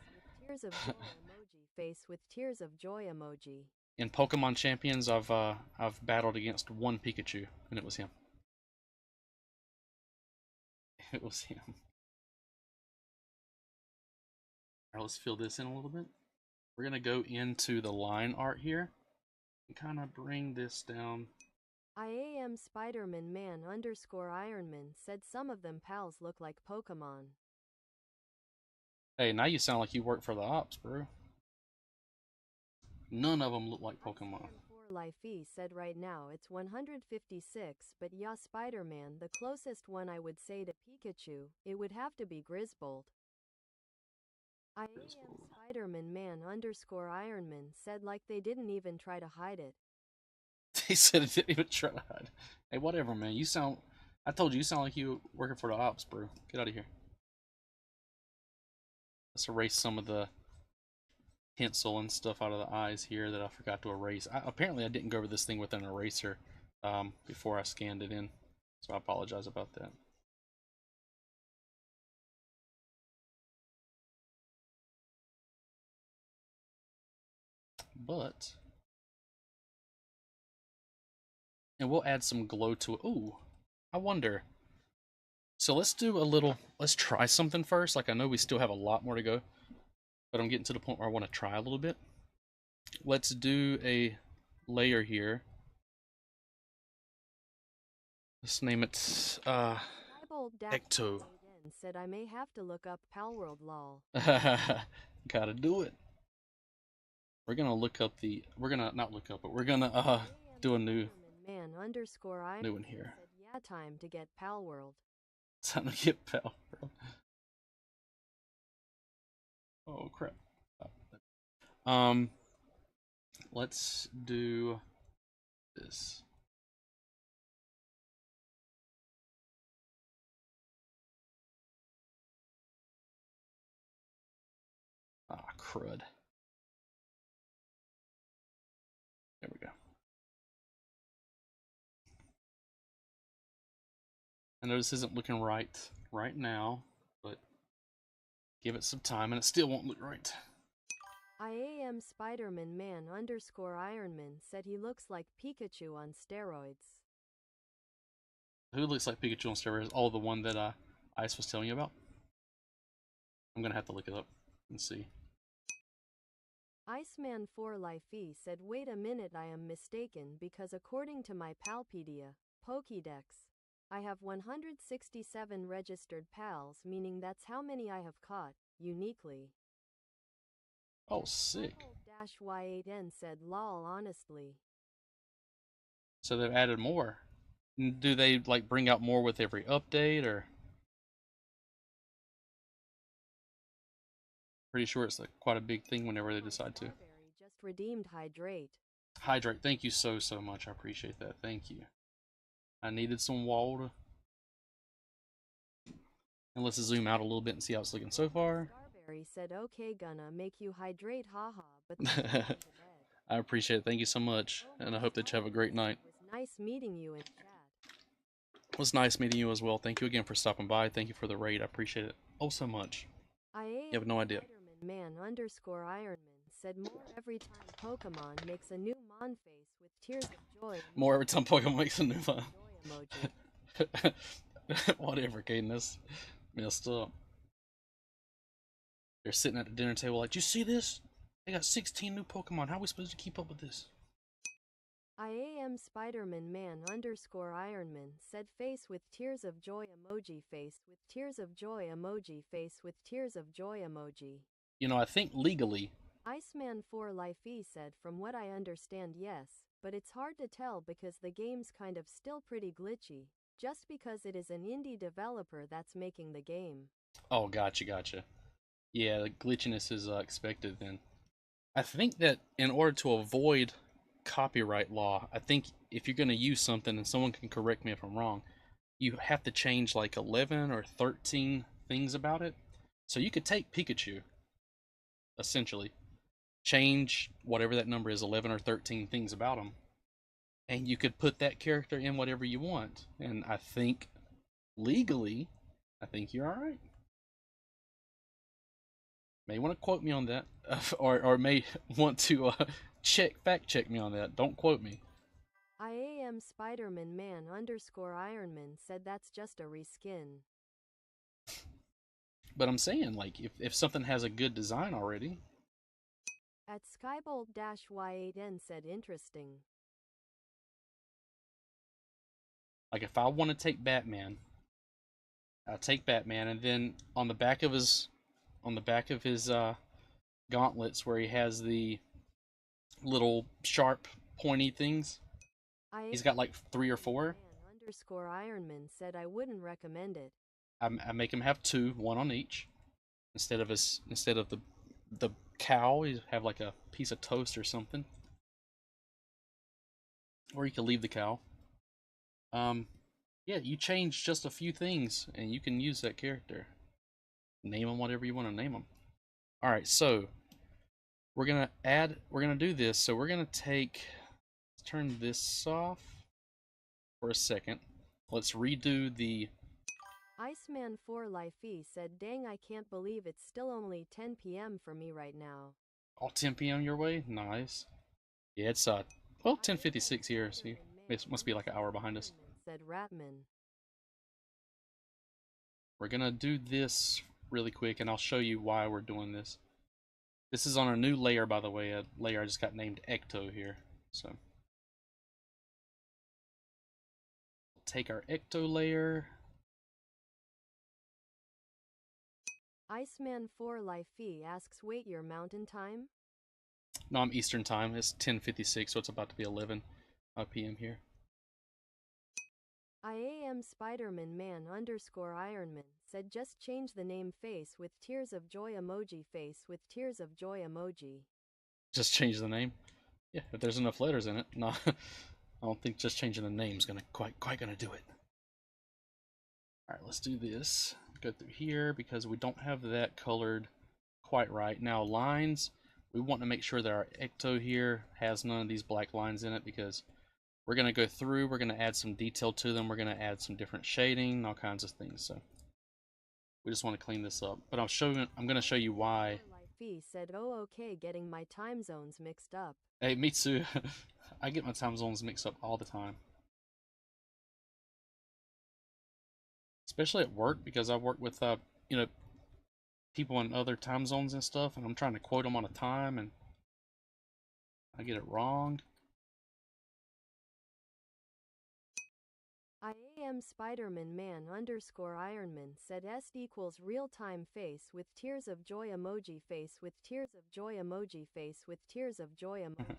S2: Tears of joy emoji face with tears of joy emoji.
S3: In Pokemon Champions, I've battled against one Pikachu, and it was him. It was him. Alright, let's fill this in a little bit. We're gonna go into the line art here and kind of bring this down.
S2: I am Spider-Man man underscore Ironman said some of them pals look like Pokemon.
S3: Hey, now you sound like you work for the ops, bro. None of them look like Pokemon.
S2: For Lifey said right now it's 156, but yeah, Spider-Man, the closest one I would say to Pikachu, it would have to be Grisbold. I am Spider-Man man underscore Ironman said like they didn't even try to hide it.
S3: He said it didn't even try to hide. Hey, whatever, man. You sound. I told you sound like you working for the ops, bro. Get out of here. Let's erase some of the pencil and stuff out of the eyes here that I forgot to erase. Apparently, I didn't go over this thing with an eraser before I scanned it in, so I apologize about that. But, and we'll add some glow to it. Ooh, I wonder. So let's do a little, let's try something first. Like, I know we still have a lot more to go, but I'm getting to the point where I want to try a little bit. Let's do a layer here. Let's name it Ecto.
S2: Said I may have to look up Palworld lol.
S3: Gotta do it. We're gonna look up the. We're gonna not look up, but we're gonna do a new new one here.
S2: Said, yeah, time to get Palworld.
S3: Time to get Palworld. Oh crap. Let's do this. Ah, crud. There we go. I know this isn't looking right now, but give it some time and it still won't look right.
S2: I am Spider-Man man underscore Ironman said he looks like Pikachu on steroids.
S3: Who looks like Pikachu on steroids? Oh, the one that Ice was telling you about? I'm gonna have to look it up and see.
S2: Iceman 4 Lifey said wait a minute, I am mistaken because according to my Palpedia, Pokédex, I have 167 registered pals, meaning that's how many I have caught, uniquely.
S3: Oh, sick.
S2: Y8N said lol honestly.
S3: So they've added more. Do they like bring out more with every update or? Pretty sure it's like quite a big thing whenever they decide to.
S2: Just redeemed hydrate.
S3: Hydrate, thank you so much. I appreciate that. Thank you. I needed some water. And let's zoom out a little bit and see how it's looking so far.
S2: Starberry said okay gonna make you hydrate haha, but
S3: I appreciate it. Thank you so much. And I hope that you have a great night.
S2: It was nice meeting you in chat.
S3: It was nice meeting you as well. Thank you again for stopping by. Thank you for the raid. I appreciate it oh so much. You have no idea.
S2: Man underscore Ironman said more every time Pokemon makes a new Mon face with tears of joy.
S3: More every time Pokemon makes a new Mon. Whatever, Caden. That's messed up. They're sitting at the dinner table like, "Do you see this? They got 16 new Pokemon. How are we supposed to keep up with this?"
S2: I am Spider-Man man underscore Ironman said face with tears of joy emoji face with tears of joy emoji face with tears of joy emoji.
S3: You know, I think legally.
S2: Iceman 4 Lifey said from what I understand yes, but it's hard to tell because the game's kind of still pretty glitchy, just because it is an indie developer that's making the game.
S3: Oh, gotcha. Yeah, the glitchiness is expected then. I think that in order to avoid copyright law, I think if you're going to use something, and someone can correct me if I'm wrong, you have to change like 11 or 13 things about it. So you could take Pikachu, essentially, change whatever that number is, 11 or 13 things about him, and you could put that character in whatever you want. And I think legally, I think you're all right. May want to quote me on that, or may want to fact check me on that. Don't quote me.
S2: I am Spider-Man man underscore Ironman said that's just a reskin.
S3: But I'm saying, like, if something has a good design already.
S2: At Skybolt-Y8N said interesting.
S3: Like, if I want to take Batman, I'll take Batman, and then on the back of his on the back of his gauntlets where he has the little sharp pointy things. He's got like 3 or 4.
S2: _Ironman said I wouldn't recommend it.
S3: I make him have 2, 1 on each, instead of the cow. You have like a piece of toast or something, or you can leave the cow. Yeah, you change just a few things, and you can use that character. Name them whatever you want to name them. All right, so we're gonna do this. So we're gonna let's turn this off for a second. Let's redo the.
S2: Iceman 4 Lifey said, dang, I can't believe it's still only 10 p.m. for me right now.
S3: All 10 p.m. your way? Nice. Yeah, it's 10:56 here, so it must be like an hour behind us.
S2: Said Ratman.
S3: We're gonna do this really quick, and I'll show you why we're doing this. This is on a new layer, by the way, a layer I just got named Ecto here. So take our Ecto layer.
S2: Iceman 4 Lifey asks, wait, your mountain time?
S3: No, I'm Eastern time. It's 10:56, so it's about to be 11 p.m. here.
S2: I am Spider-Man man _Ironman said, just change the name face with tears of joy emoji face with tears of joy emoji.
S3: Just change the name? Yeah, if there's enough letters in it. No, I don't think just changing the name's gonna quite gonna do it. Alright, let's do this. Go through here because we don't have that colored quite right. Now lines, we want to make sure that our Ecto here has none of these black lines in it, because we're going to go through, we're going to add some detail to them, we're going to add some different shading, all kinds of things. So we just want to clean this up. But I'm going to show you why.
S2: Lifey said, oh okay, getting my time zones mixed up.
S3: Hey, me too. I get my time zones mixed up all the time. Especially at work, because I work with you know, people in other time zones and stuff, and I'm trying to quote them on a time, and I get it wrong.
S2: I am Spider-Man man _Ironman said S equals real-time face with tears of joy emoji face with tears of joy emoji face with tears of joy emoji.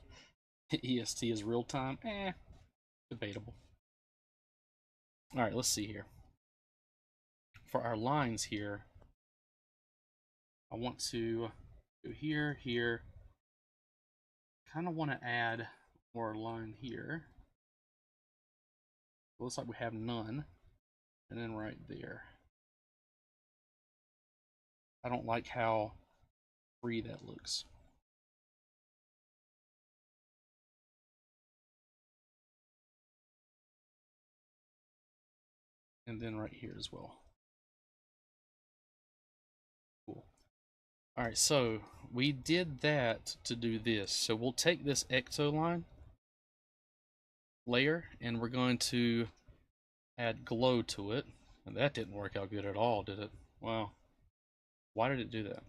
S3: EST is real time? Debatable. Alright, let's see here. For our lines here, I want to go here, here. Kind of want to add more line here. It looks like we have none. And then right there. I don't like how free that looks. And then right here as well. Cool. Alright, so we did that to do this. So we'll take this Ecto line layer and we're going to add glow to it. And that didn't work out good at all, did it? Wow. Why did it do that?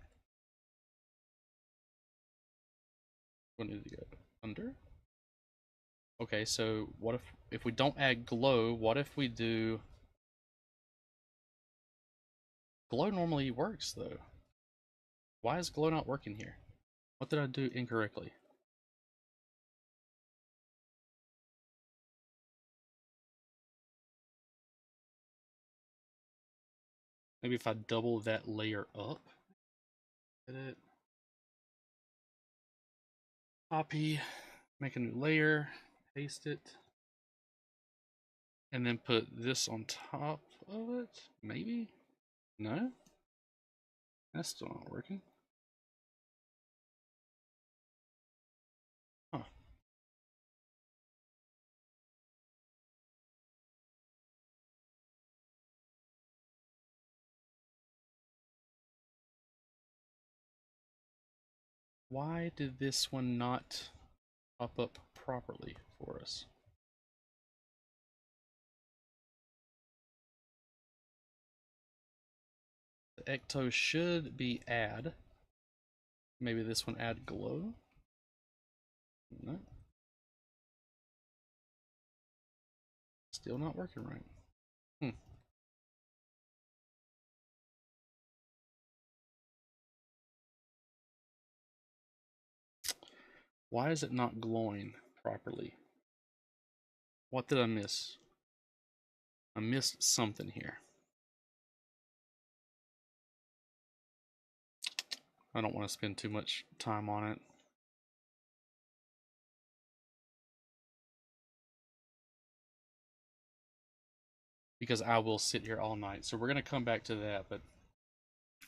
S3: We need to go under. Okay, so what if we don't add glow, what if we do... Glow normally works though. Why is glow not working here? What did I do incorrectly? Maybe if I double that layer up. Edit. Copy. Make a new layer. Paste it. And then put this on top of it. Maybe? No? That's still not working. Huh. Why did this one not pop up properly for us? The Ecto should be add. Maybe this one add glow? No. Still not working right. Why is it not glowing properly? What did I miss? I missed something here. I don't want to spend too much time on it. Because I will sit here all night. So we're going to come back to that, but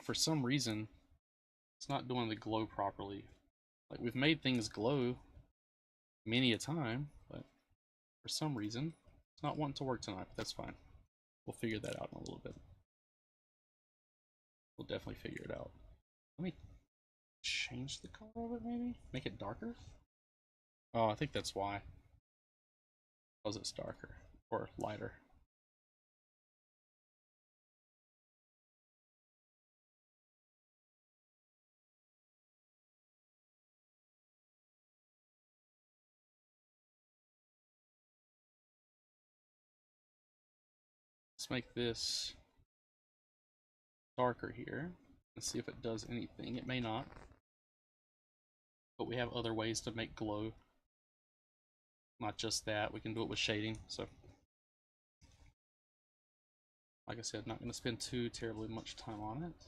S3: for some reason, it's not doing the glow properly. Like, we've made things glow many a time, but for some reason, it's not wanting to work tonight, but that's fine. We'll figure that out in a little bit. We'll definitely figure it out. Let me change the color of it, maybe? Make it darker? Oh, I think that's why. Because it's darker or lighter. Let's make this darker here. Let's see if it does anything. It may not. But we have other ways to make glow. Not just that. We can do it with shading. So, like I said, not going to spend too terribly much time on it.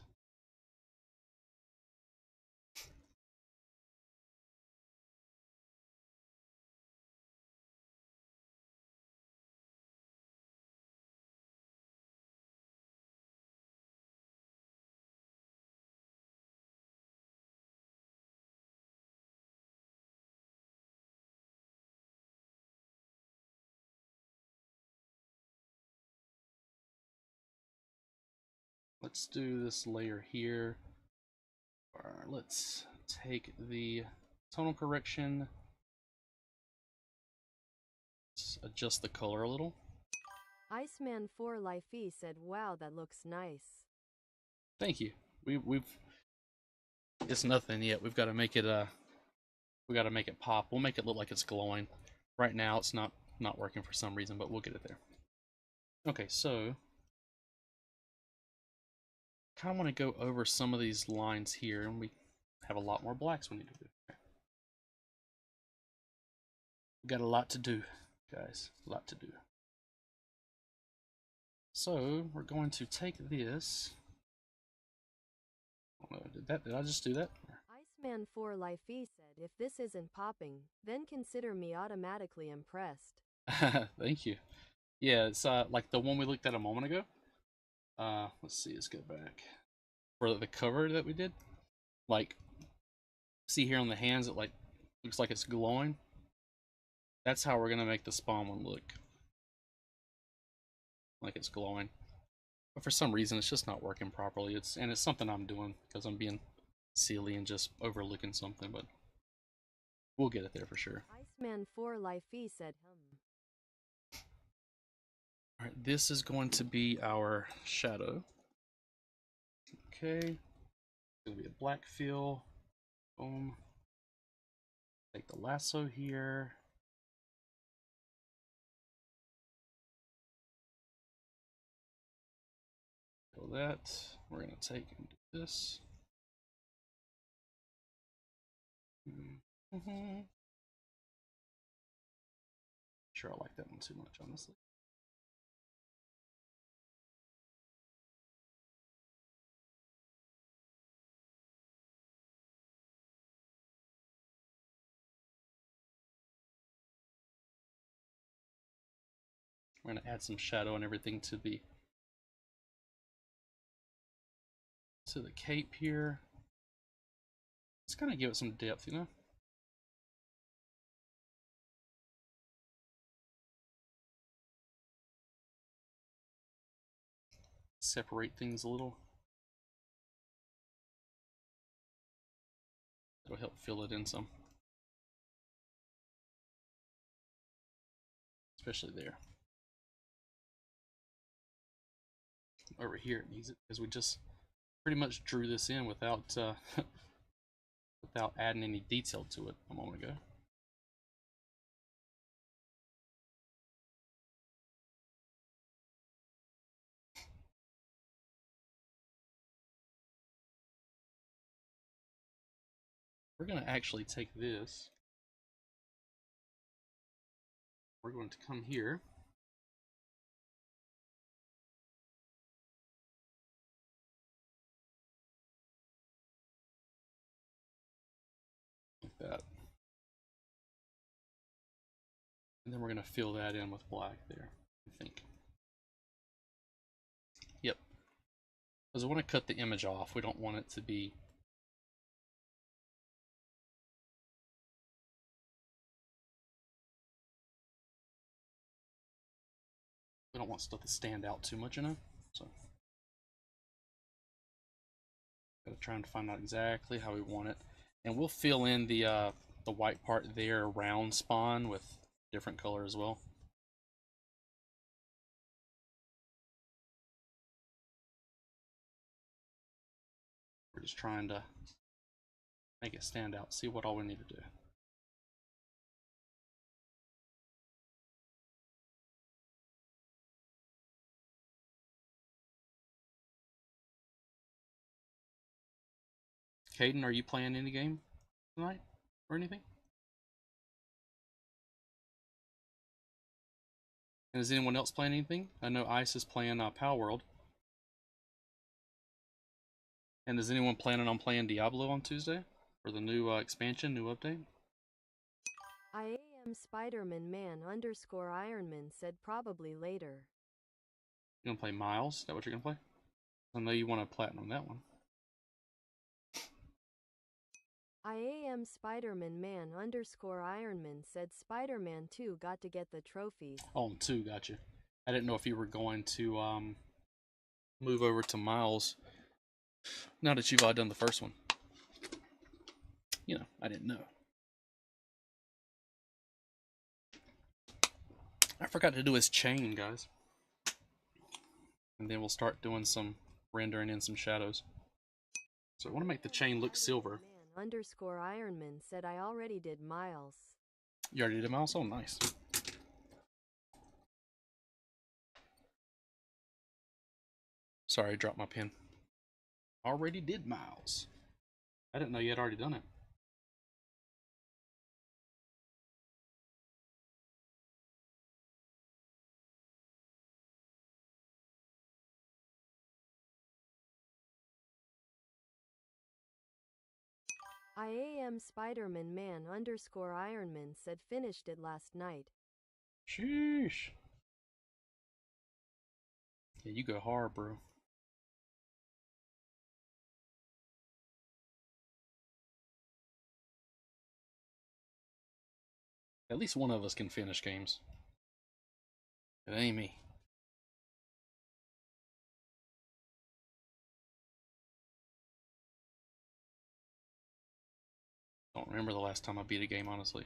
S3: Let's do this layer here. Let's take the tonal correction. Let's adjust the color a little.
S2: Iceman 4 Lifey said, wow, that looks nice.
S3: Thank you. We've it's nothing yet. We've got to make it we got to make it pop. We'll make it look like it's glowing. Right now it's not working for some reason, but we'll get it there. Okay, so kind of want to go over some of these lines here, and we have a lot more blacks we need to do. We've got a lot to do, guys. A lot to do. So we're going to take this. Oh, did I just do that?
S2: Iceman 4 Lifey said, if this isn't popping, then consider me automatically impressed.
S3: Thank you. Yeah, it's like the one we looked at a moment ago. Let's see, let's go back. For the cover that we did. Like, see here on the hands, it like looks like it's glowing. That's how we're gonna make the spawn one look like it's glowing. But for some reason it's just not working properly. It's something I'm doing because I'm being silly and just overlooking something, but we'll get it there for sure.
S2: Iceman 4 Lifey said,
S3: Alright, this is going to be our shadow. Okay. It's gonna be a black fill. Boom. Take the lasso here. Fill that. We're gonna take and do this. Sure, I like that one too much, honestly. We're gonna add some shadow and everything to the cape here. Let's kind of give it some depth, you know. Separate things a little. It'll help fill it in some. Especially there. Over here it needs it because we just pretty much drew this in without without adding any detail to it a moment ago. We're gonna actually take this we're going to come here. Like that. And then we're going to fill that in with black there, I think. Yep. Because I want to cut the image off. We don't want it to be... We don't want stuff to stand out too much, you know? So, gotta try and find out exactly how we want it. And we'll fill in the white part there around spawn with different color as well. We're just trying to make it stand out, see what all we need to do. Caden, are you playing any game tonight or anything? And is anyone else playing anything? I know Ice is playing Power World. And is anyone planning on playing Diablo on Tuesday for the new expansion, new update?
S2: I am Spider-Man man underscore Ironman said probably later.
S3: You gonna play Miles? Is that what you're gonna play? I know you want to platinum that one.
S2: I am Spider-Man man underscore Ironman said Spider-Man 2 got to get the trophies.
S3: Oh, and 2, gotcha. I didn't know if you were going to move over to Miles now that you've done the first one. You know, I didn't know. I forgot to do his chain, guys. And then we'll start doing some rendering in some shadows. So I want to make the chain look silver.
S2: Man underscore Ironman said I already did Miles.
S3: You already did Miles? Oh, nice. Sorry, I dropped my pen. Already did Miles. I didn't know you had already done it.
S2: I am Spider-Man man underscore Ironman said finished it last night.
S3: Sheesh. Yeah, you go hard, bro. At least one of us can finish games. It ain't me. Don't remember the last time I beat a game, honestly.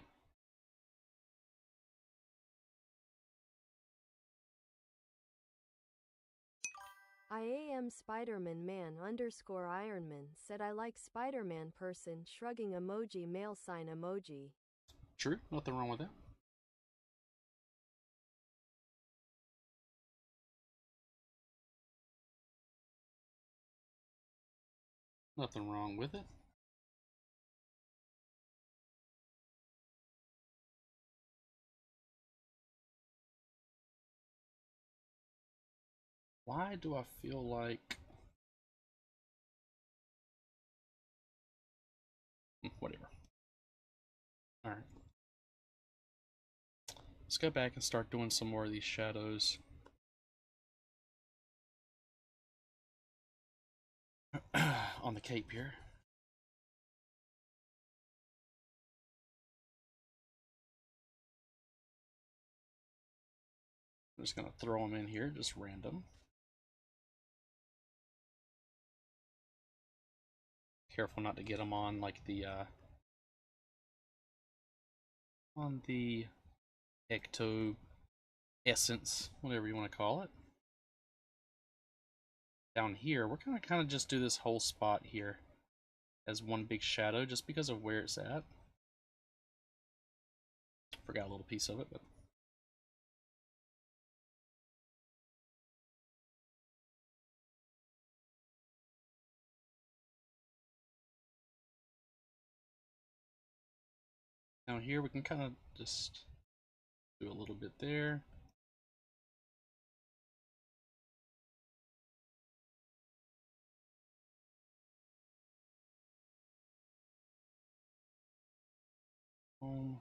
S2: I am Spider-Man man underscore Ironman said I like Spider-Man person shrugging emoji male sign emoji.
S3: True, nothing wrong with that. Nothing wrong with it. Why do I feel like... whatever. Alright. Let's go back and start doing some more of these shadows. On the cape here. I'm just gonna throw them in here, just random. Careful not to get them on like the on the ecto essence, whatever you want to call it. Down here, we're gonna kind of just do this whole spot here as one big shadow, just because of where it's at. Forgot a little piece of it, but down here we can kind of just Do a little bit there. Boom.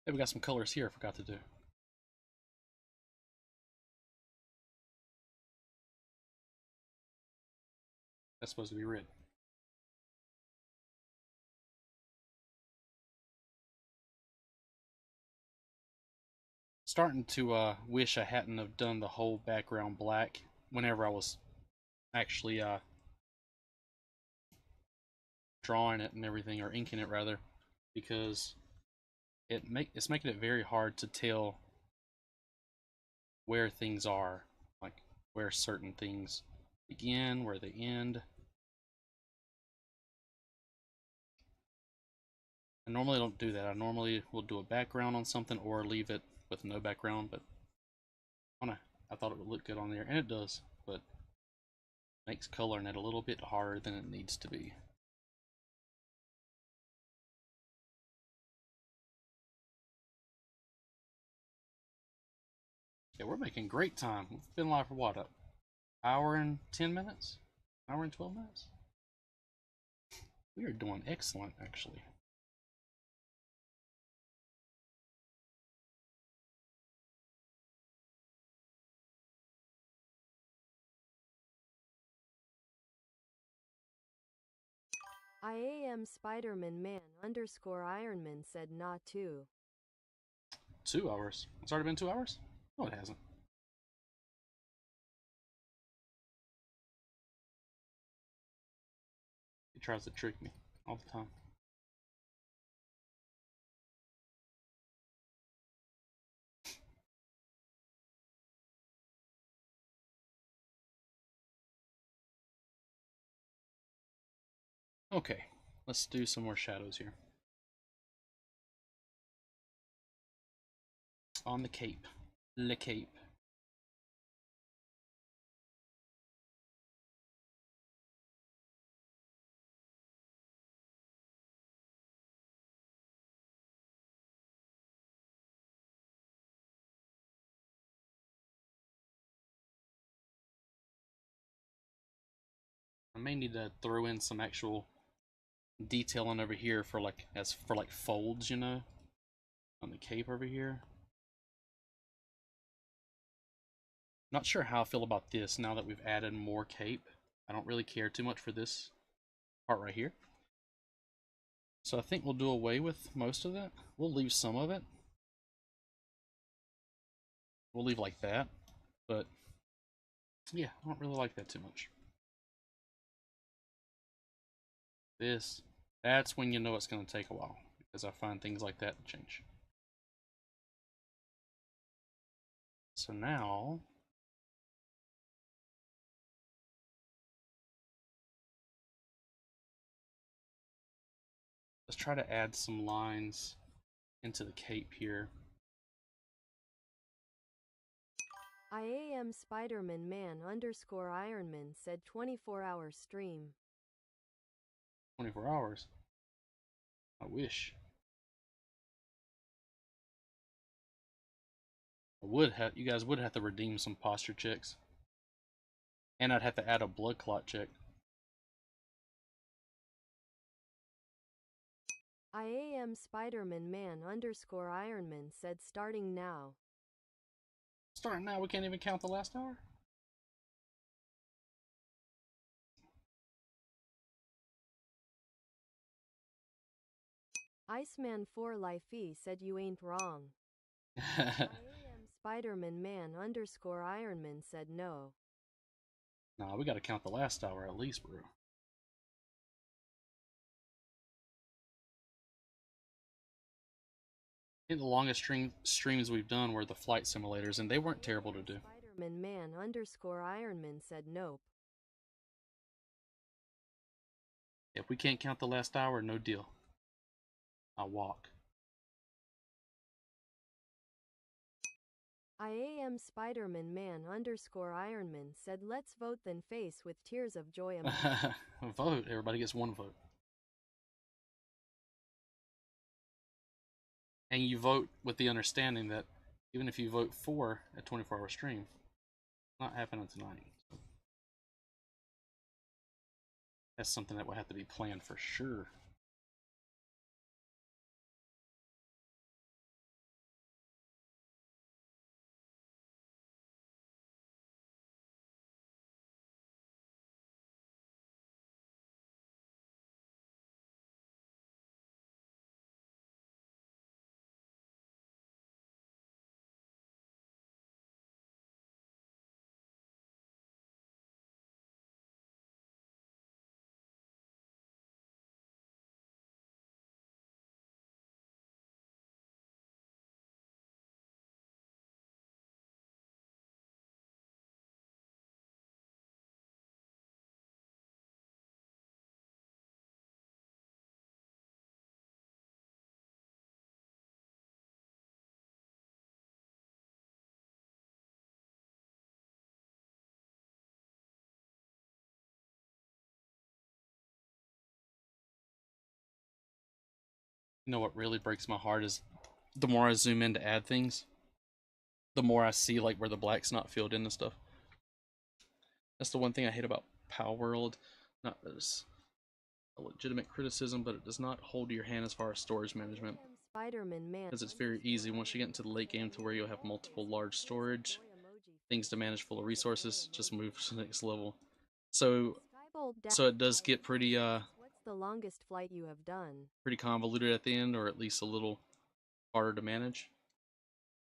S3: Hey, we got some colors here I forgot to do. That's supposed to be red. Starting to wish I hadn't have done the whole background black whenever I was actually drawing it and everything, or inking it rather, because it's making it very hard to tell where things are, like where certain things begin, where they end. I normally don't do that. I normally will do a background on something or leave it with no background, but I thought it would look good on there, and it does, but makes coloring it a little bit harder than it needs to be. Yeah, we're making great time. We've been live for what, an hour and 10 minutes? Hour and 12 minutes? We are doing excellent, actually.
S2: IAM Spiderman Man underscore Ironman said not to.
S3: 2 hours. It's already been 2 hours? No, it hasn't. He tries to trick me all the time. Okay, let's do some more shadows here. On the cape. Le cape. I may need to throw in some actual detailing over here for like folds, you know, on the cape over here. Not sure how I feel about this now that we've added more cape. I don't really care too much for this part right here. So I think we'll do away with most of that. We'll leave some of it. We'll leave like that. But yeah, I don't really like that too much. That's when you know it's going to take a while, because I find things like that to change. So now, let's try to add some lines into the cape here.
S2: IAM Spiderman Man underscore Ironman said 24-hour stream.
S3: 24 hours. I wish. You guys would have to redeem some posture checks. And I'd have to add a blood clot check.
S2: IAM Spiderman Man underscore Ironman said starting now.
S3: Starting now, we can't even count the last hour?
S2: Iceman 4 Lifey said you ain't wrong. IAM Spiderman Man underscore Ironman said no.
S3: Nah, we gotta count the last hour at least, bro. I think the longest streams we've done were the flight simulators, and they weren't terrible to do.
S2: Spiderman Man underscore Ironman said nope.
S3: If we can't count the last hour, no deal. I walk.
S2: IAM Spider-Man man underscore Ironman said let's vote then face with tears of joy emoji.
S3: Vote. Everybody gets one vote. And you vote with the understanding that even if you vote for a 24-hour stream, it's not happening tonight. So that's something that will have to be planned for sure. You know what really breaks my heart is the more I zoom in to add things, the more I see like where the black's not filled in and stuff. That's the one thing I hate about Power World. Not that it's a legitimate criticism, but it does not hold your hand as far as storage management.
S2: IAM Spider-Man man
S3: Because it's very easy once you get into the late game to where you'll have multiple large storage, things to manage full of resources, just move to the next level. So it does get pretty
S2: what's the longest flight you have done?
S3: pretty convoluted at the end, or at least a little harder to manage.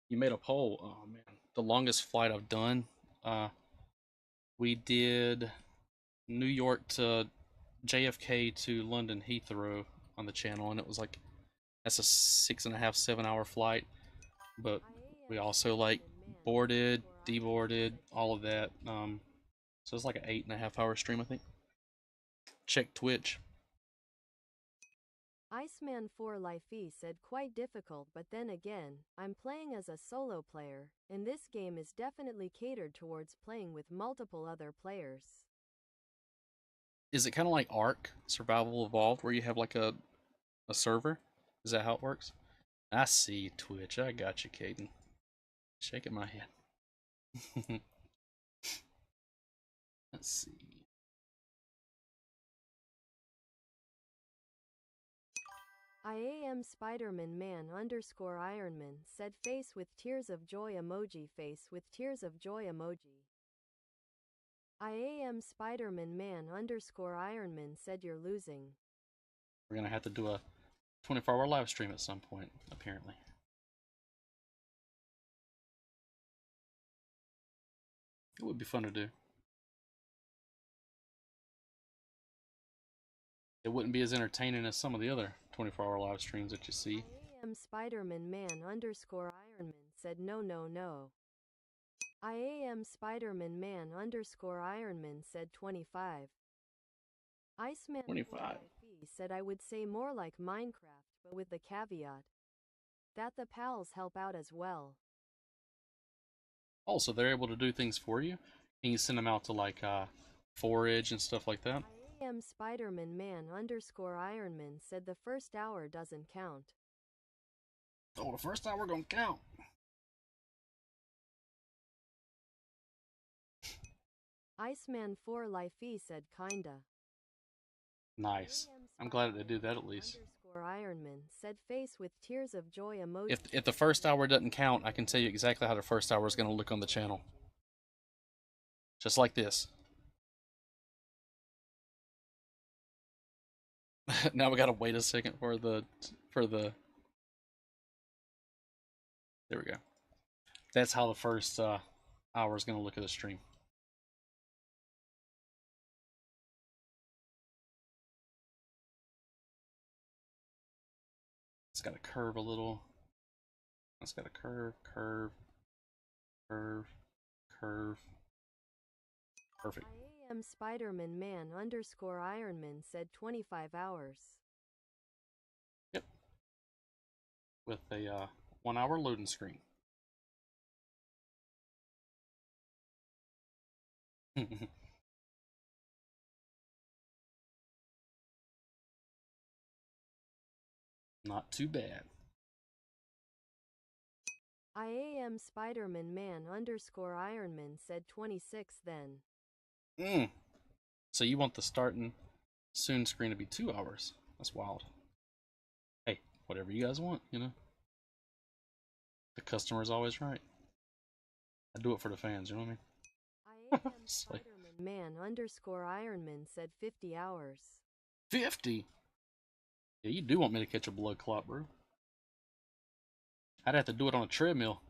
S3: You made a poll. Oh man, the longest flight I've done. We did New York to JFK to London Heathrow on the channel, and it was like that's a 6.5, 7 hour flight. But we also like boarded, deboarded, all of that. So it's like an 8.5 hour stream, I think. Check Twitch.
S2: Iceman 4 Lifey said quite difficult, but then again, I'm playing as a solo player, and this game is definitely catered towards playing with multiple other players.
S3: Is it kind of like Ark Survival Evolved, where you have like a server? Is that how it works? I see Twitch. I got you, Caden. Shaking my head. Let's see.
S2: IAM Spider-Man man underscore Ironman said face with tears of joy emoji face with tears of joy emoji. IAM Spider-Man man underscore Ironman said you're losing.
S3: We're gonna have to do a 24-hour live stream at some point, apparently. It would be fun to do. It wouldn't be as entertaining as some of the other 24-hour live streams that you see.
S2: IAM Spider-Man man underscore Ironman said no no no. IAM Spider-Man man underscore Ironman said 25. Iceman
S3: 25.
S2: said I would say more like Minecraft, but with the caveat that the pals help out as well.
S3: Also, they're able to do things for you. And you send them out to like forage and stuff like that.
S2: IAM Spider-Man man underscore Ironman said the first hour doesn't count.
S3: Oh, the first hour gonna count.
S2: Iceman 4 Lifey said kinda.
S3: Nice. I'm glad they do that at least.
S2: Ironman said face with tears of joy emoji.
S3: If the first hour doesn't count, I can tell you exactly how the first hour is going to look on the channel. Just like this. Now we got to wait a second for the there we go. That's how the first hour is going to look at the stream. It's got to curve a little. It's got to curve, curve, curve, curve. Perfect.
S2: IAM Spider-Man man underscore Ironman said 25 hours.
S3: Yep. with a 1 hour loading screen. Not too bad.
S2: IAM Spider-Man man underscore Ironman said 26 then.
S3: So you want the starting soon screen to be 2 hours? That's wild. Hey, whatever you guys want, you know. The customer's always right. I do it for the fans, you know what I mean?
S2: IAM
S3: It's like
S2: Spider-Man man underscore Ironman said 50 hours.
S3: 50. Yeah, you do want me to catch a blood clot, bro. I'd have to do it on a treadmill.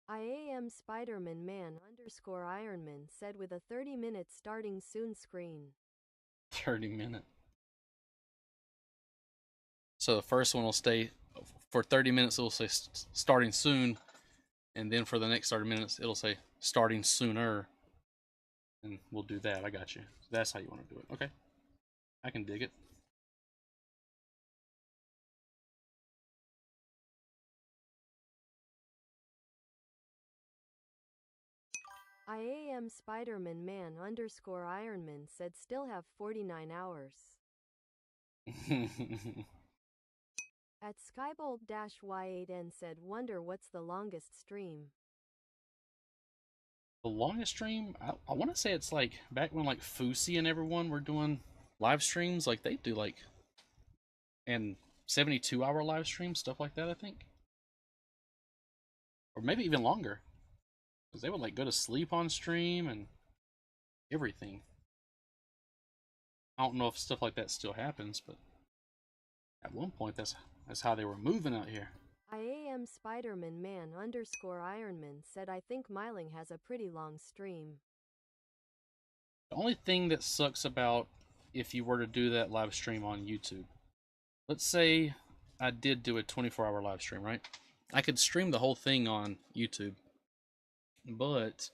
S2: IAM Spider-Man man underscore Ironman said with a 30-minute starting soon screen.
S3: 30 minutes. So the first one will stay for 30 minutes. It'll say starting soon, and then for the next 30 minutes, it'll say starting sooner. And we'll do that. I got you. So that's how you want to do it. Okay, I can dig it.
S2: IAM Spider-Man man underscore Ironman said still have 49 hours. At Skybolt-Y8N said wonder what's the longest stream.
S3: The longest stream, I want to say it's like back when like Fusi and everyone were doing live streams, like they do like and 72-hour live streams, stuff like that, I think, or maybe even longer, because they would like go to sleep on stream and everything. I don't know if stuff like that still happens, but at one point that's how they were moving out here.
S2: IAM Spider-Man man underscore Ironman said I think Myling has a pretty long stream.
S3: The only thing that sucks about if you were to do that live stream on YouTube, let's say I did do a 24-hour live stream, right? I could stream the whole thing on YouTube, but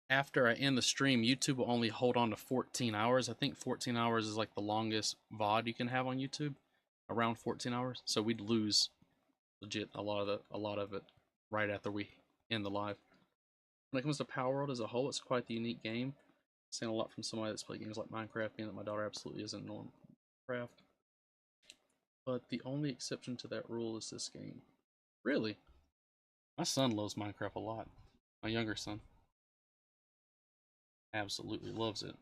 S3: after I end the stream, YouTube will only hold on to 14 hours. I think 14 hours is like the longest VOD you can have on YouTube, around 14 hours. So we'd lose legit a lot of it right after we end the live. When it comes to Power World as a whole, it's quite the unique game. Saying a lot from somebody that's played games like Minecraft, being that my daughter absolutely isn't on Minecraft. But the only exception to that rule is this game. Really? My son loves Minecraft a lot. My younger son absolutely loves it.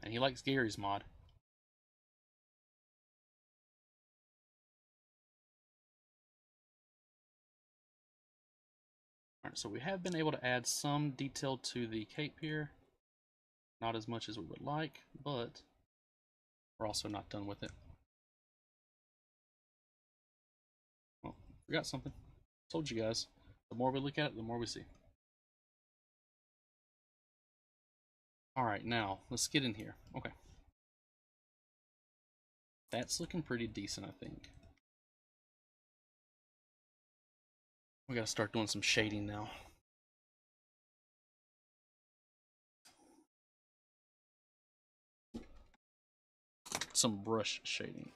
S3: And he likes Gary's mod. Alright, so we have been able to add some detail to the cape here. Not as much as we would like, but we're also not done with it. Oh, forgot something. Told you guys. The more we look at it, the more we see. Alright, now, let's get in here. Okay. That's looking pretty decent, I think. We gotta start doing some shading now. Some brush shading.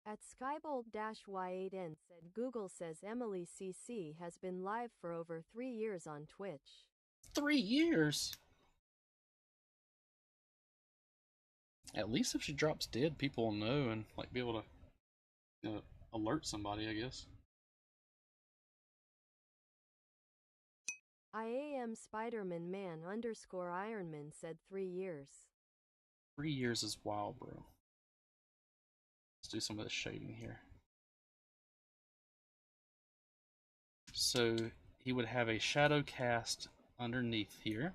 S2: At Skybolt-Y8N said Google says Emily CC has been live for over 3 years on Twitch.
S3: 3 years? At least if she drops dead, people will know and like be able to alert somebody, I guess.
S2: IAM Spider-Man man underscore Ironman said 3 years.
S3: 3 years is wild, bro. Let's do some of the shading here. So he would have a shadow cast underneath here.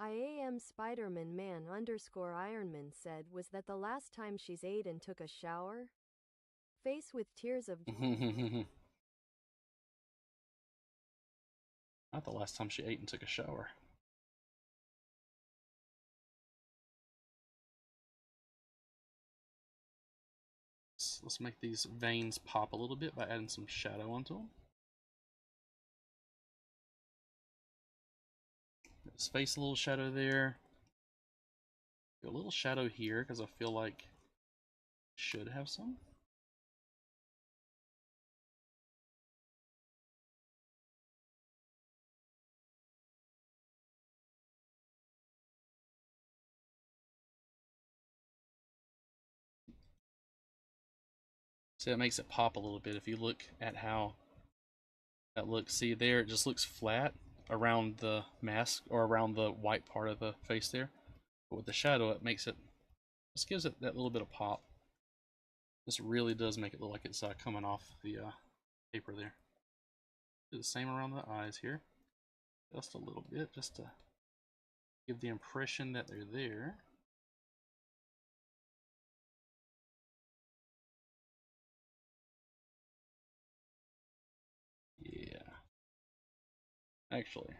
S2: IAM Spider-Man man underscore Ironman said was that the last time she's ate and took a shower? Face with tears of joy.
S3: Not the last time she ate and took a shower. So let's make these veins pop a little bit by adding some shadow onto them. His face, a little shadow there. A little shadow here because I feel like should have some. See, that makes it pop a little bit. If you look at how that looks, see there, it just looks flat around the mask or around the white part of the face there. But with the shadow, it makes it, just gives it that little bit of pop. This really does make it look like it's coming off the paper there. Do the same around the eyes here, just a little bit, just to give the impression that they're there. Yeah. Actually,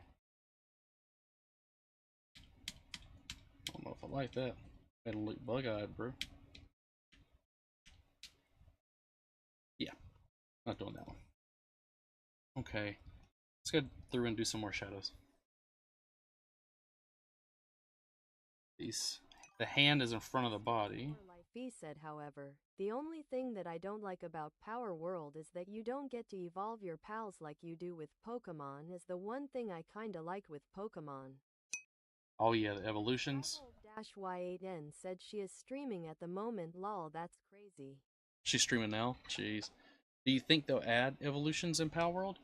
S3: I don't know if I like that. Made him look bug-eyed, bro. Yeah, not doing that one. Okay, let's go through and do some more shadows. The hand is in front of the body.
S2: Lifey said, however, the only thing that I don't like about Power World is that you don't get to evolve your pals like you do with Pokemon is the one thing I kinda like with Pokemon.
S3: Oh yeah, the evolutions.
S2: Y8N said she is streaming at the moment, lol, that's crazy.
S3: She's streaming now? Jeez. Do you think they'll add evolutions in Power World?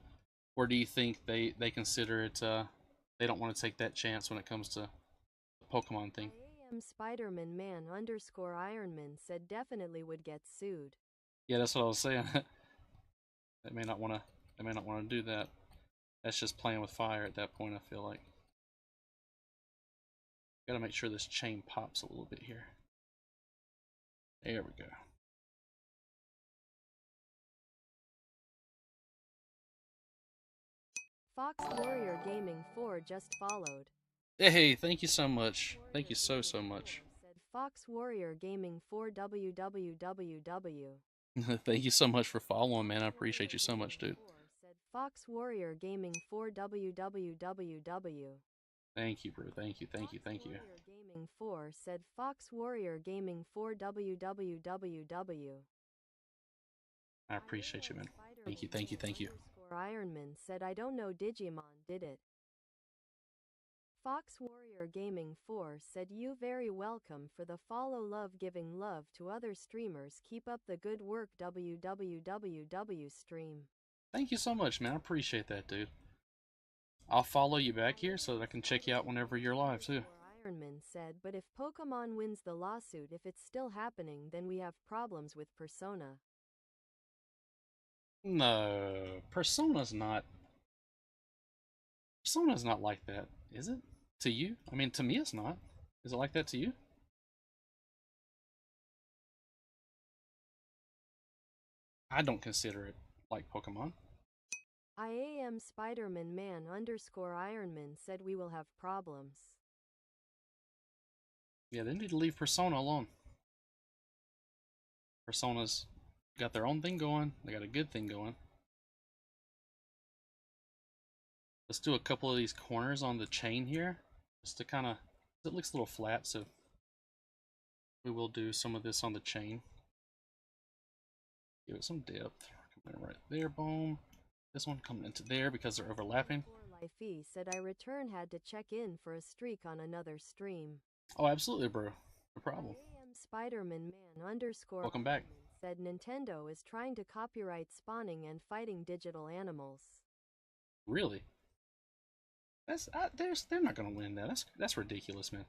S3: Or do you think they consider it, they don't want to take that chance when it comes to the Pokemon thing?
S2: I am Spider-Man man underscore Ironman said definitely would get sued.
S3: Yeah, that's what I was saying. They may not want to do that. That's just playing with fire at that point, I feel like. Gotta make sure this chain pops a little bit here. There we go.
S2: Fox Warrior Gaming 4 just followed.
S3: Hey, thank you so much. Thank you so much.
S2: Said Fox Warrior Gaming 4 www.
S3: Thank you so much for following, man. I appreciate you so much, dude.
S2: Said Fox Warrior Gaming 4 www.
S3: Thank you, bro. Thank you.
S2: Warrior Gaming 4 said Fox Warrior Gaming 4 www.
S3: I appreciate you, man. Thank you.
S2: Ironman said I don't know Digimon did it. Fox Warrior Gaming 4 said you very welcome for the follow, love giving love to other streamers, keep up the good work www stream.
S3: Thank you so much, man. I appreciate that, dude. I'll follow you back here so that I can check you out whenever you're live too.
S2: Ironman said, but if Pokemon wins the lawsuit, if it's still happening, then we have problems with Persona.
S3: No, Persona's not like that, is it? To you? I mean, to me it's not. Is it like that to you? I don't consider it like Pokemon.
S2: I am Spider-Man man underscore Ironman said we will have problems.
S3: Yeah, they need to leave Persona alone. Persona's got their own thing going. They got a good thing going. Let's do a couple of these corners on the chain here, just to kind of, it looks a little flat, so we will do some of this on the chain. Give it some depth. Come in right there, boom. This one coming into there because they're overlapping.
S2: Lifey said I return had to check in for a streak on another stream.
S3: Oh, absolutely, bro. No problem.
S2: I am Spider-Man man underscore
S3: Welcome back.
S2: said Nintendo is trying to copyright spawning and fighting digital animals.
S3: Really? They're not gonna win that. That's ridiculous, man.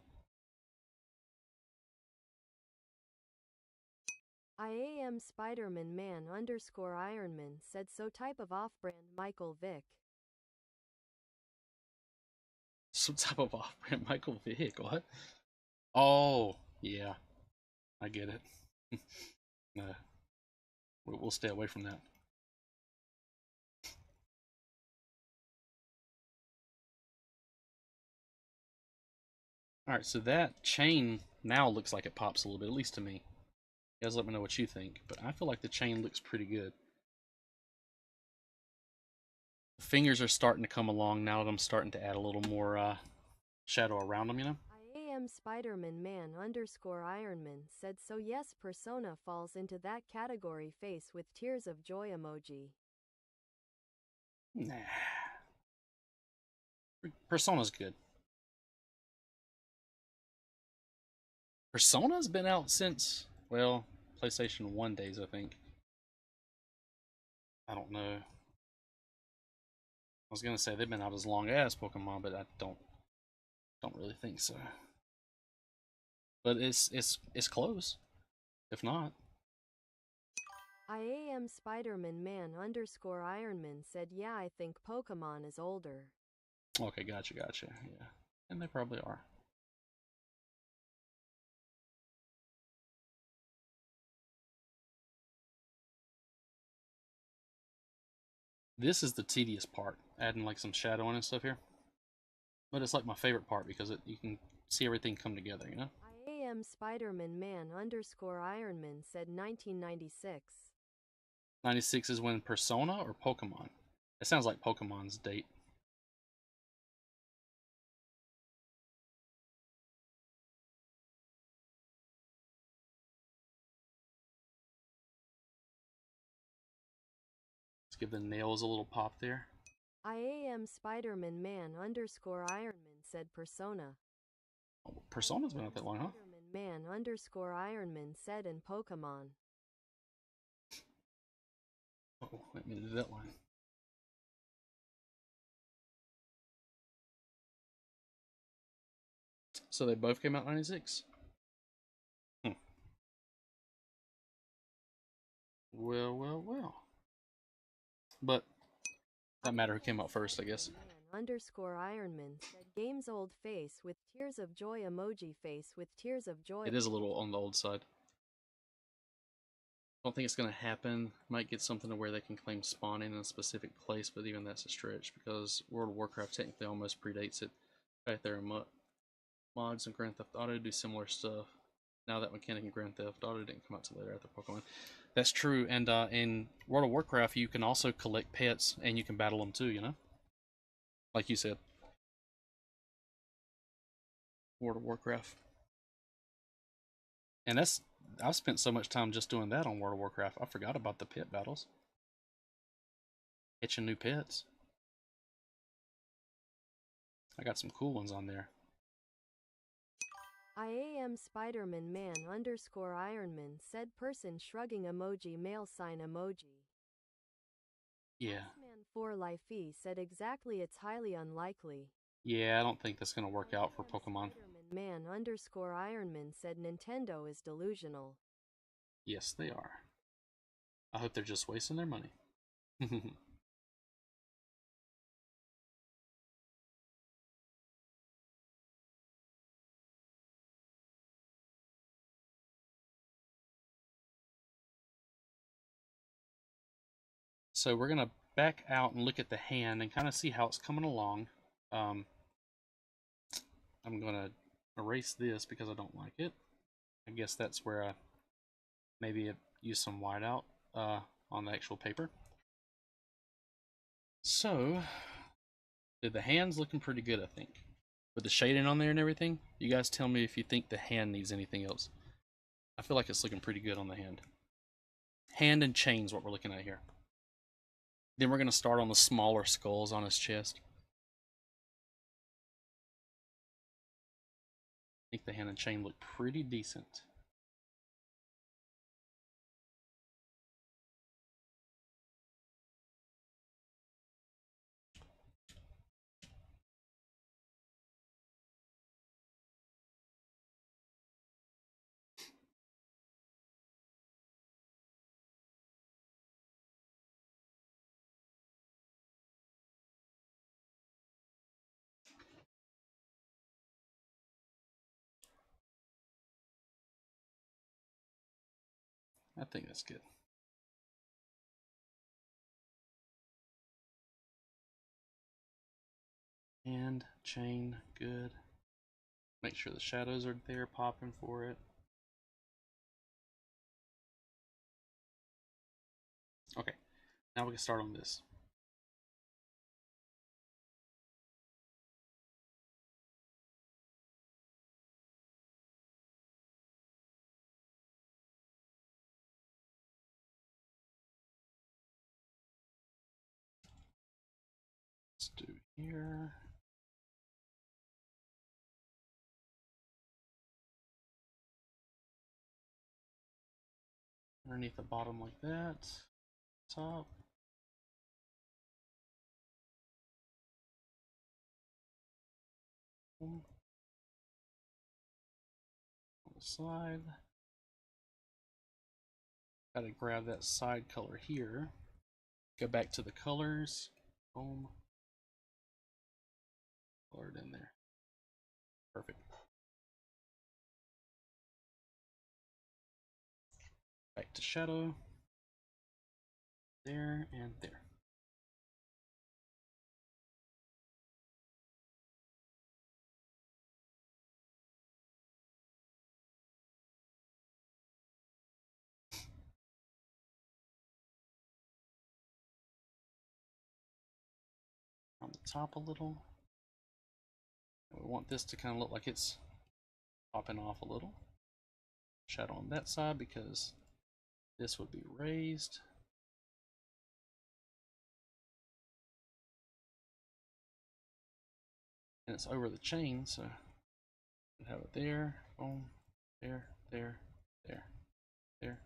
S2: I am Spider-Man man underscore Ironman said so type of off-brand Michael Vick.
S3: Some type of off-brand Michael Vick. What? Oh, yeah. I get it. No. We'll stay away from that. Alright, so that chain now looks like it pops a little bit, at least to me. You guys let me know what you think, but I feel like the chain looks pretty good. The fingers are starting to come along now that I'm starting to add a little more shadow around them, you know?
S2: I am Spider-Man man underscore Ironman said so yes Persona falls into that category face with tears of joy emoji.
S3: Nah. Persona's good. Persona's been out since, well, PlayStation 1 days, I think. I don't know. I was gonna say they've been out as long as Pokemon, but I don't really think so. But it's close, if not.
S2: I am Spider-Man man underscore Ironman said yeah I think Pokemon is older.
S3: Okay, gotcha, yeah. And they probably are. This is the tedious part, adding like some shadow in and stuff here. But it's like my favorite part because you can see everything come together, you know?
S2: I am Spider-Man man underscore Ironman said 1996.
S3: 96 is when Persona or Pokemon? It sounds like Pokemon's date. Let's give the nails a little pop there.
S2: I am Spider-Man man underscore Ironman said Persona.
S3: Oh, Persona's been out that long, huh?
S2: Spider-Man man underscore Ironman said in Pokemon.
S3: Oh, let me do that line. So they both came out 96? Well. But that matter who came out first, I guess.
S2: Underscore Ironman said game's old face with tears of joy emoji face with tears of joy.
S3: It is a little on the old side. Don't think it's going to happen. Might get something to where they can claim spawning in a specific place, but even that's a stretch because World of Warcraft technically almost predates it. Right there in mods and Grand Theft Auto do similar stuff. Now that mechanic in Grand Theft Auto didn't come out till later after Pokemon. That's true, and in World of Warcraft you can also collect pets and you can battle them too, you know? Like you said. World of Warcraft. And I've spent so much time just doing that on World of Warcraft, I forgot about the pet battles. Catching new pets. I got some cool ones on there.
S2: I am Spider-Man man underscore Ironman said person shrugging emoji male sign emoji.
S3: Yeah.
S2: Man for life he said exactly it's highly unlikely.
S3: Yeah, I don't think that's gonna work out for Pokemon.
S2: Spider-Man man underscore Ironman said Nintendo is delusional.
S3: Yes, they are. I hope they're just wasting their money. So we're gonna back out and look at the hand and kind of see how it's coming along. I'm gonna erase this because I don't like it. I guess that's where I maybe use some whiteout on the actual paper. So, the hand's looking pretty good, I think. With the shading on there and everything, you guys tell me if you think the hand needs anything else. I feel like it's looking pretty good on the hand. Hand and chain's what we're looking at here. Then we're going to start on the smaller skulls on his chest. I think the hand and chain look pretty decent. I think that's good. Hand, chain, good. Make sure the shadows are there popping for it. Okay, now we can start on this. Let's do here. Underneath the bottom like that. Top. On the side. Gotta grab that side color here. Go back to the colors. Boom. Color it in there. Perfect. Back to shadow. There and there. On the top a little. We want this to kind of look like it's popping off a little. Shadow on that side because this would be raised. And it's over the chain, so we have it there, boom, there, there, there, there.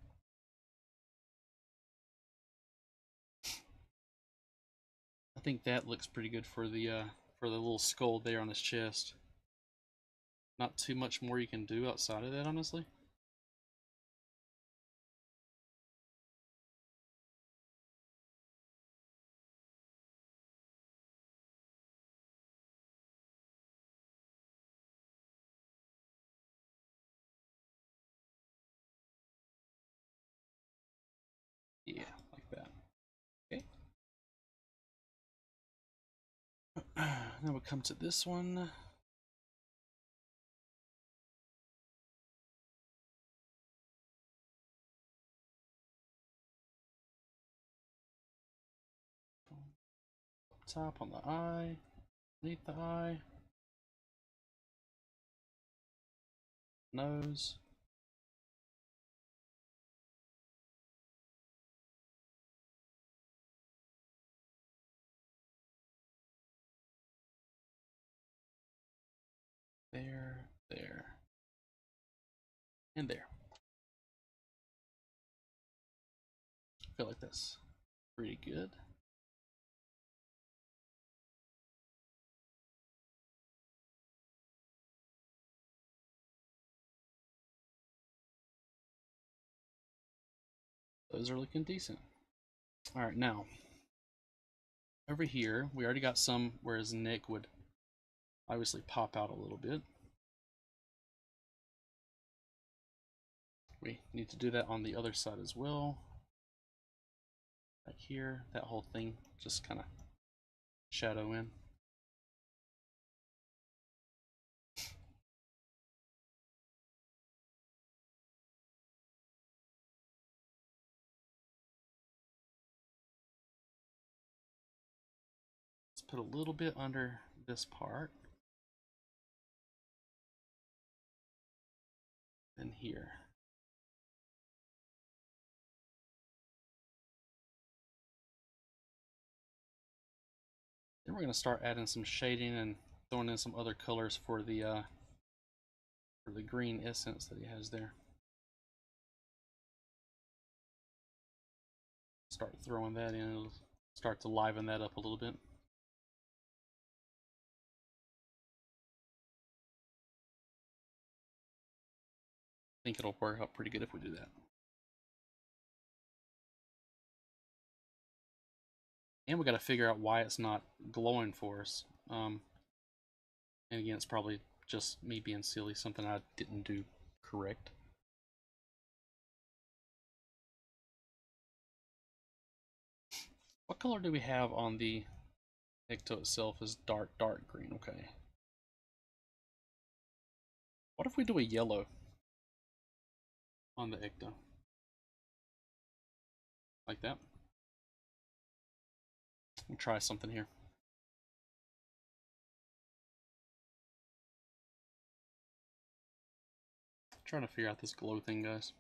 S3: I think that looks pretty good for the little skull there on his chest. Not too much more you can do outside of that, honestly. Yeah, like that. Okay. Now we come to this one. Top on the eye, beneath the eye, nose. There, there, and there. I feel like that's pretty good. Those are looking decent. All right, now over here, we already got some where his neck would obviously pop out a little bit. We need to do that on the other side as well. Back here, that whole thing just kind of shadow in. Let's put a little bit under this part. And here. Then we're going to start adding some shading and throwing in some other colors for the green essence that he has there. Start throwing that in, it'll start to liven that up a little bit. I think it'll work out pretty good if we do that. And we got to figure out why it's not glowing for us. And again, it's probably just me being silly, something I didn't do correct. What color do we have on the Ecto itself? Is dark green, okay. What if we do a yellow on the ecto? Like that. We'll try something here. Trying to figure out this glow thing, guys.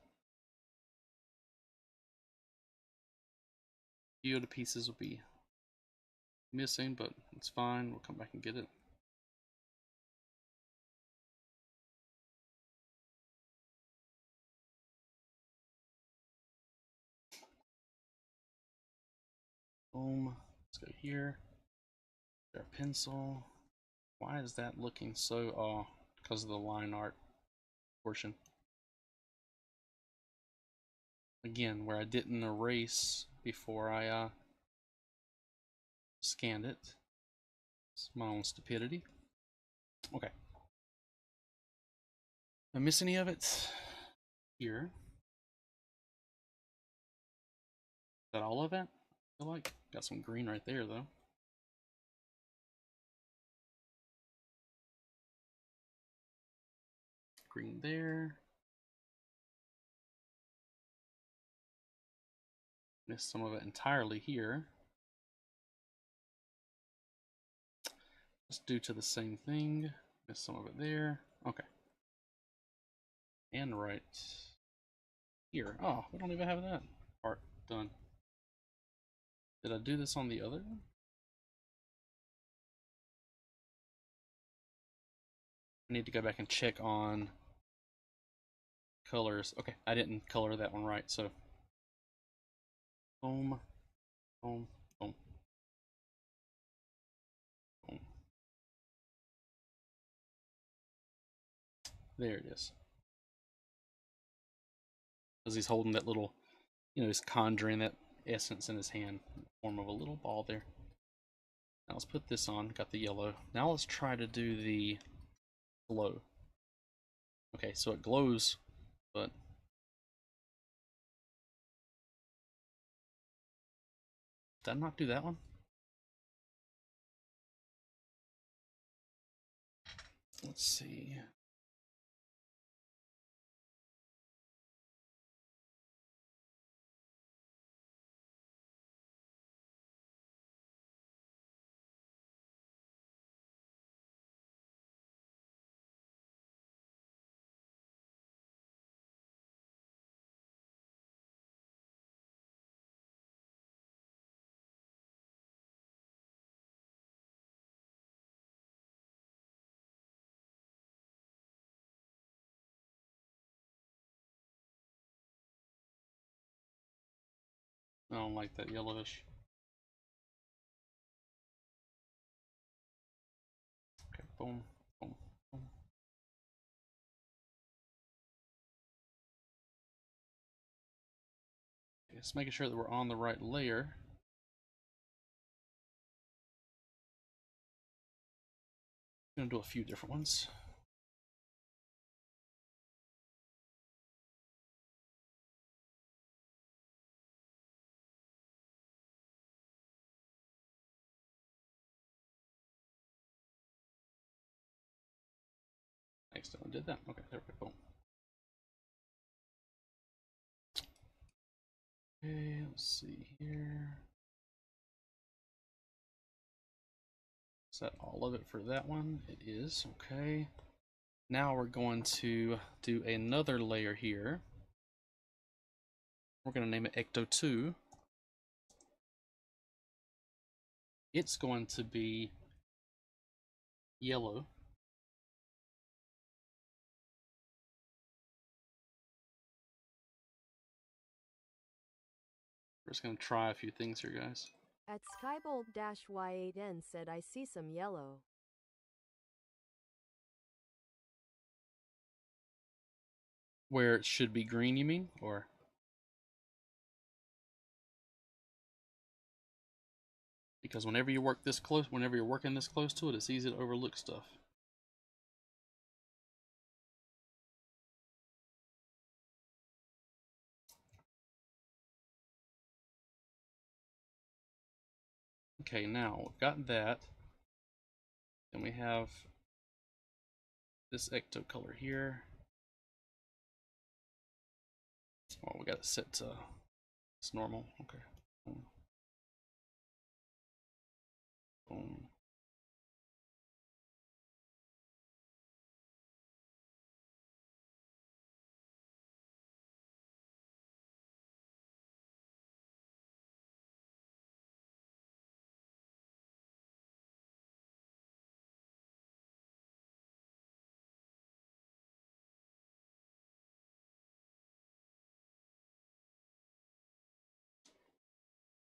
S3: A few of the pieces will be missing, but it's fine. We'll come back and get it. Boom. Let's go here. Our pencil. Why is that looking so off? Because of the line art portion. Again, where I didn't erase before I scanned it. It's my own stupidity. Okay. Did I miss any of it? Here. Is that all of it? I feel like got some green right there though. Green there. Missed some of it entirely here. Just due to the same thing. Missed some of it there. Okay. And right here. Oh, we don't even have that part done. Did I do this on the other one? I need to go back and check on colors. Okay, I didn't color that one right, so boom, boom, boom, boom. There it is. Because he's holding that little, you know, he's conjuring that essence in his hand in the form of a little ball there. Now let's put this on. Got the yellow. Now let's try to do the glow. Okay, so it glows, but did I not do that one? Let's see. I don't like that yellowish. Okay, boom, boom, boom. Okay, just making sure that we're on the right layer. I'm gonna do a few different ones. Next time I did that. Okay, there we go. Okay, let's see here. Is that all of it for that one? It is. Okay. Now we're going to do another layer here. We're going to name it Ecto 2. It's going to be yellow. We're just going to try a few things here, guys.
S2: At Skybolt-Y8N said I see some yellow.
S3: Where it should be green, you mean? Or because whenever you work this close, whenever you're working this close to it, it's easy to overlook stuff. Okay, now we've got that. Then we have this ecto color here. Oh, we got it set to it's normal. Okay. Boom. Boom.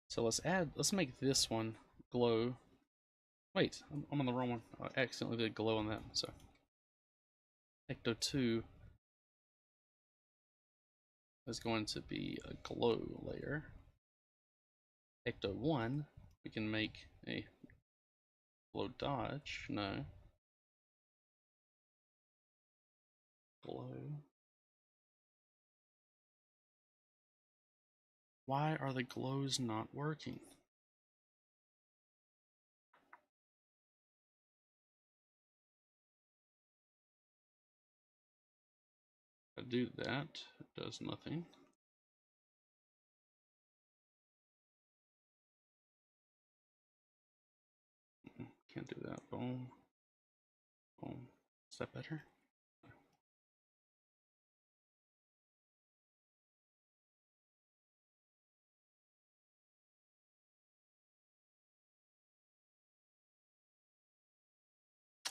S3: So let's make this one glow. Wait, I'm on the wrong one. I accidentally did glow on that. So Ecto 2 is going to be a glow layer. Ecto 1, we can make a glow dodge. No. Glow. Why are the glows not working? If I do that, it does nothing. Can't do that. Boom. Boom. Is that better?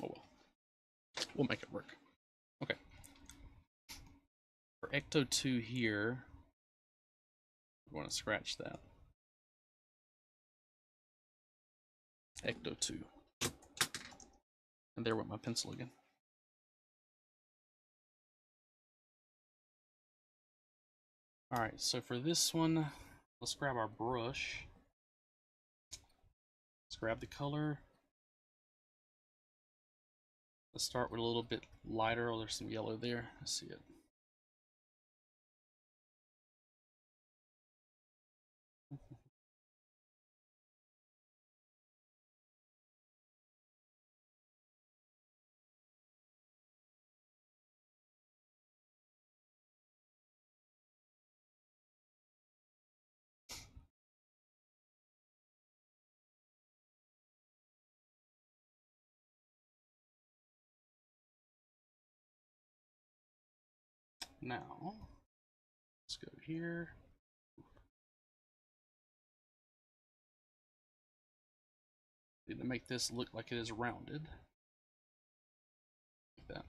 S3: Oh well. We'll make it work. Okay. For Ecto 2 here, we want to scratch that. Ecto 2. And there went my pencil again. Alright, so for this one, let's grab our brush. Let's grab the color. Let's start with a little bit lighter. Oh, there's some yellow there. I see it. Now, let's go here. Need to make this look like it is rounded. Like that.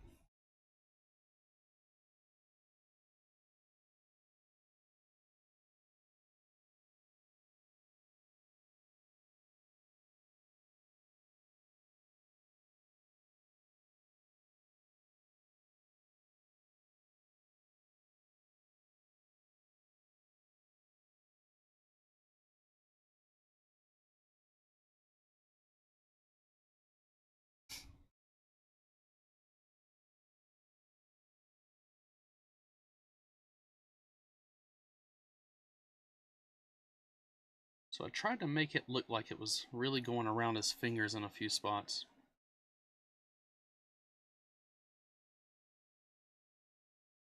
S3: So I tried to make it look like it was really going around his fingers in a few spots.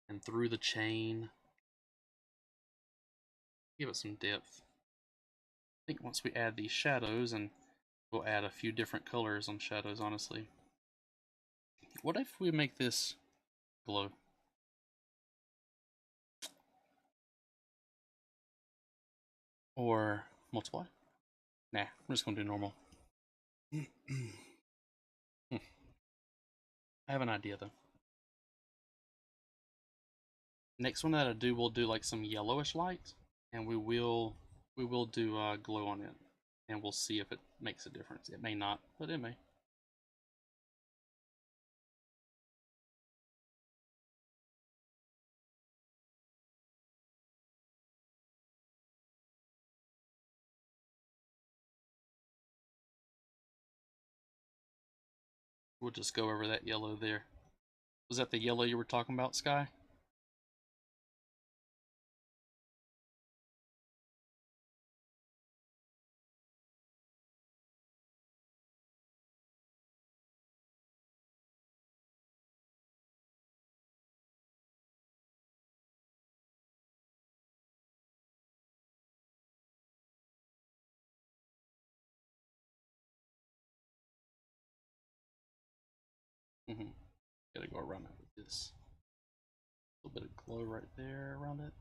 S3: And through the chain. Give it some depth. I think once we add these shadows, and we'll add a few different colors on shadows, honestly. What if we make this glow? Or multiply? Nah, I'm just gonna do normal. I have an idea though. Next one that I do, we'll do like some yellowish light, and we will do glow on it, and we'll see if it makes a difference. It may not, but it may. We'll just go over that yellow there. Was that the yellow you were talking about, Sky? Gotta go around it with this. A little bit of glow right there around it.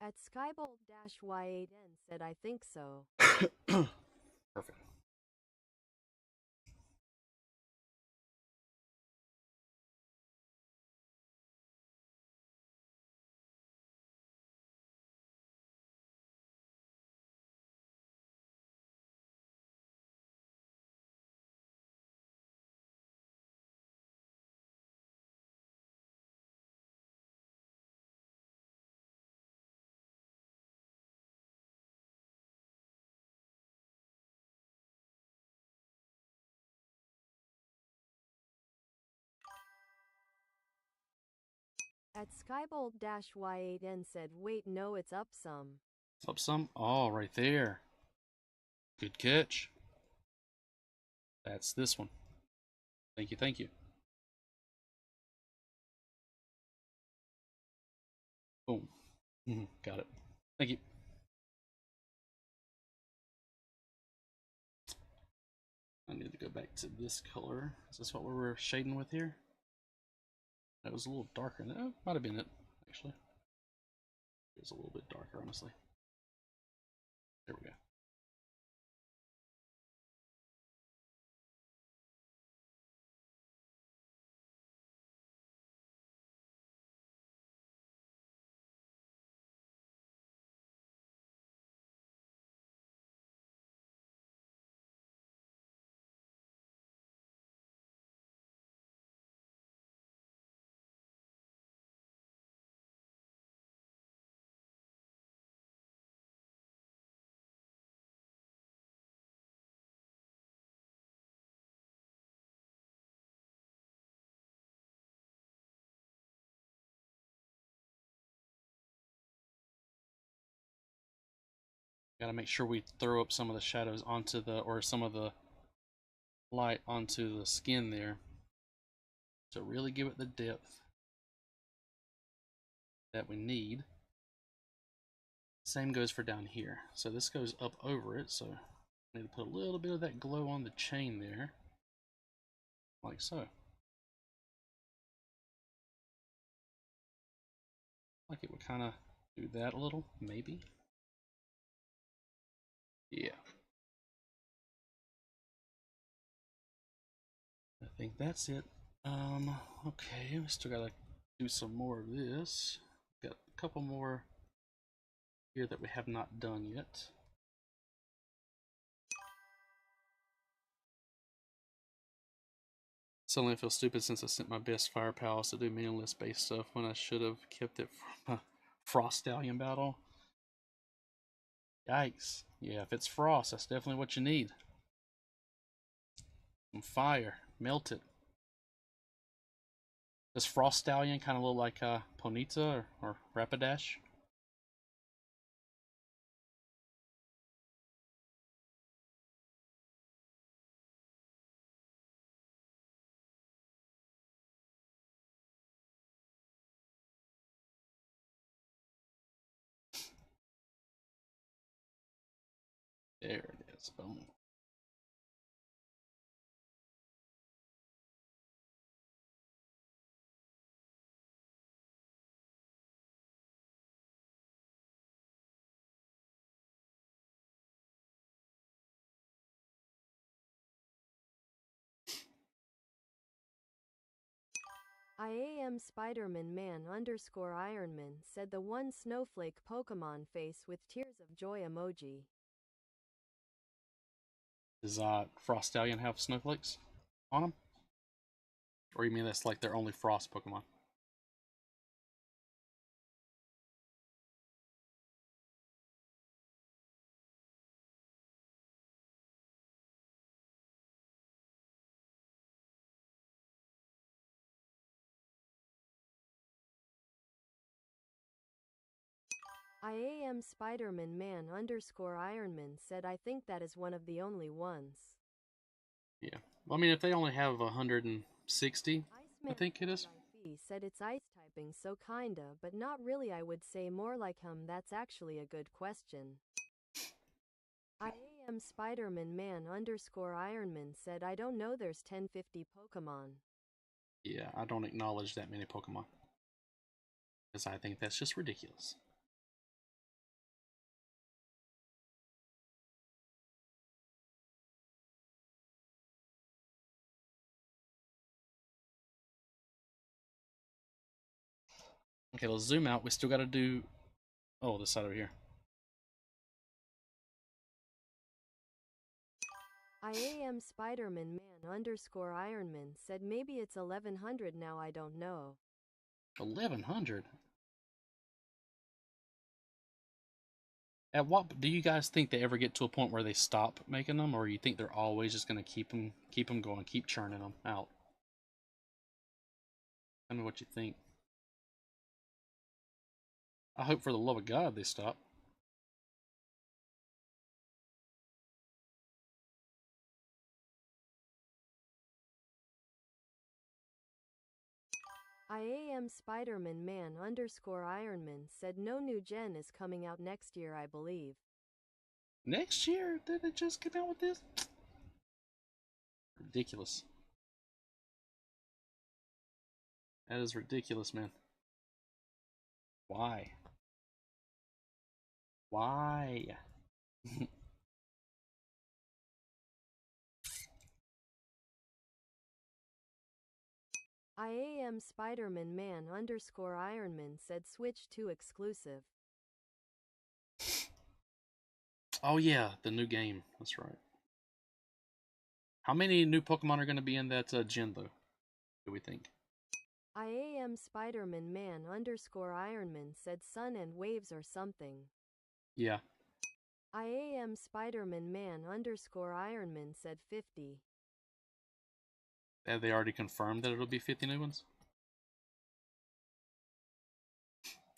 S2: At Skybolt-Y8N said I think so.
S3: Perfect.
S2: At Skybolt-Y8N said wait no it's up some.
S3: Up some? Oh, right there. Good catch. That's this one. Thank you, thank you. Boom. Got it. Thank you. I need to go back to this color. Is this what we were shading with here? That was a little darker. No, might have been it, actually. It was a little bit darker, honestly. There we go. Gotta make sure we throw up some of the shadows onto the, or some of the light onto the skin there to really give it the depth that we need. Same goes for down here. So this goes up over it, so I need to put a little bit of that glow on the chain there, like so. Like it would kind of do that a little, maybe. Yeah. I think that's it. Okay, we still gotta do some more of this. Got a couple more here that we have not done yet. Suddenly I feel stupid since I sent my best fire pals to do meaningless base stuff when I should have kept it from a Frost Stallion battle. Yikes. Yeah, if it's frost, that's definitely what you need. Some fire. Melt it. Does Frost Stallion kind of look like Ponyta or Rapidash? There it is. Boom.
S2: IAM Spider-Man man underscore Ironman said the one snowflake Pokemon face with tears of joy emoji.
S3: Does Frost Stallion have snowflakes on them? Or you mean that's like their only frost Pokemon?
S2: IAM Spider-Man man underscore Ironman said I think that is one of the only ones.
S3: Yeah. Well, I mean, if they only have 160, I
S2: Iceman
S3: think it is.
S2: said it's ice typing so kinda, but not really I would say more like that's actually a good question. IAM Spider-Man man underscore Ironman said I don't know there's 1050 Pokemon.
S3: Yeah, I don't acknowledge that many Pokemon. Because I think that's just ridiculous. Okay, let's zoom out. We still got to do... Oh, this side over here.
S2: IAM Spiderman Man underscore Ironman said maybe it's 1100 now, I don't know.
S3: 1100? At what do you guys think they ever get to a point where they stop making them, or you think they're always just gonna keep them going, keep churning them out? Tell me what you think. I hope for the love of God they stop.
S2: IAM Spiderman Man underscore Ironman said no new gen is coming out next year, I believe.
S3: Next year? Did it just come out with this? Ridiculous. That is ridiculous, man. Why? Why?
S2: IAM Spiderman Man underscore Ironman said Switch 2 exclusive.
S3: Oh yeah, the new game. That's right. How many new Pokemon are going to be in that gen, though? Do we think?
S2: IAM Spiderman Man underscore Ironman said Sun and Waves or something.
S3: Yeah.
S2: IAM Spiderman Man underscore Ironman said 50.
S3: Have they already confirmed that it'll be 50 new ones?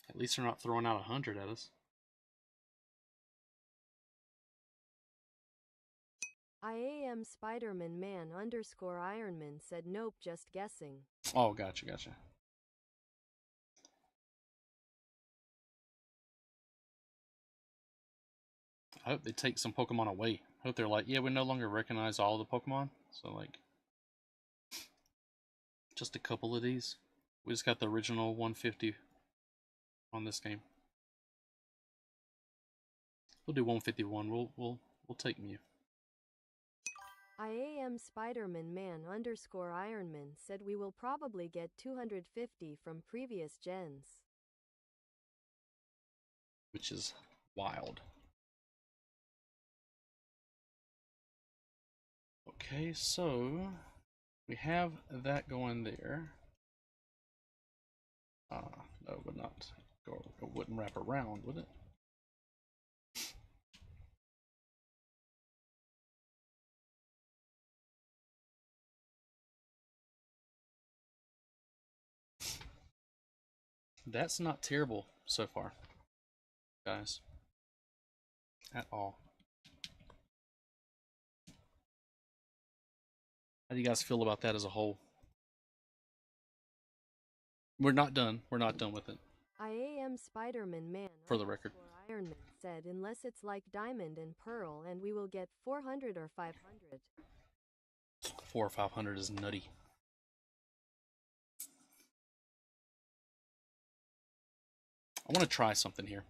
S3: At least they're not throwing out 100 at us.
S2: IAM Spiderman Man underscore Ironman said nope, just guessing.
S3: Oh, gotcha, gotcha. I hope they take some Pokemon away. I hope they're like, yeah, we no longer recognize all the Pokemon. So, like, just a couple of these. We just got the original 150 on this game. We'll do 151. We'll take Mew.
S2: IAM Spiderman Man underscore Ironman said we will probably get 250 from previous gens.
S3: Which is wild. Okay, so we have that going there. No, it would not go. It wouldn't wrap around, would it? That's not terrible so far, guys. At all. How do you guys feel about that as a whole? We're not done. We're not done with it.
S2: IAM Spiderman Man
S3: For the record.
S2: Ironman said unless it's like Diamond and Pearl and we will get 400 or 500.
S3: 400 or 500 is nutty. I want to try something here.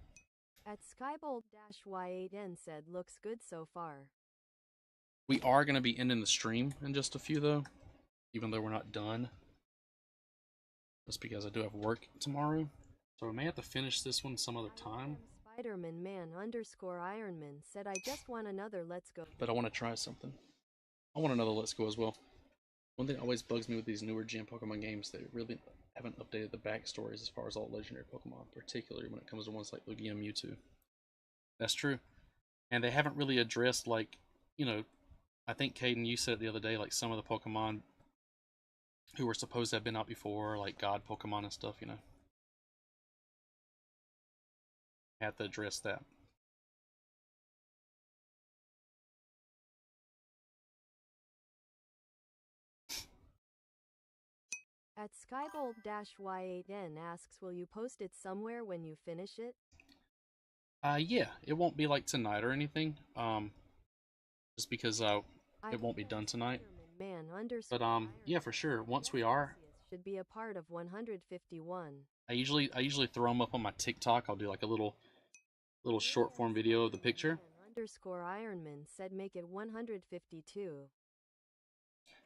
S2: At Skybolt-Y8N said looks good so far.
S3: We are going to be ending the stream in just a few, though. Even though we're not done. Just because I do have work tomorrow. So I may have to finish this one some other time.
S2: Spiderman Man underscore Ironman said I just want another Let's Go.
S3: But I want to try something. I want another Let's Go as well. One thing that always bugs me with these newer gen Pokemon games, they really haven't updated the backstories as far as all legendary Pokemon, particularly when it comes to ones like Lugia and Mewtwo. That's true. And they haven't really addressed, like, you know, I think, Caden, you said it the other day, like some of the Pokemon who were supposed to have been out before, like God Pokemon and stuff, you know. Have to address that.
S2: At Skybolt-Y8N asks will you post it somewhere when you finish it?
S3: Yeah, it won't be like tonight or anything. Just because it won't be done tonight. But yeah, for sure. Once we are,
S2: should be a part of 151.
S3: I usually throw them up on my TikTok. I'll do like a little short form video of the picture.
S2: Underscore Ironman said make it 152.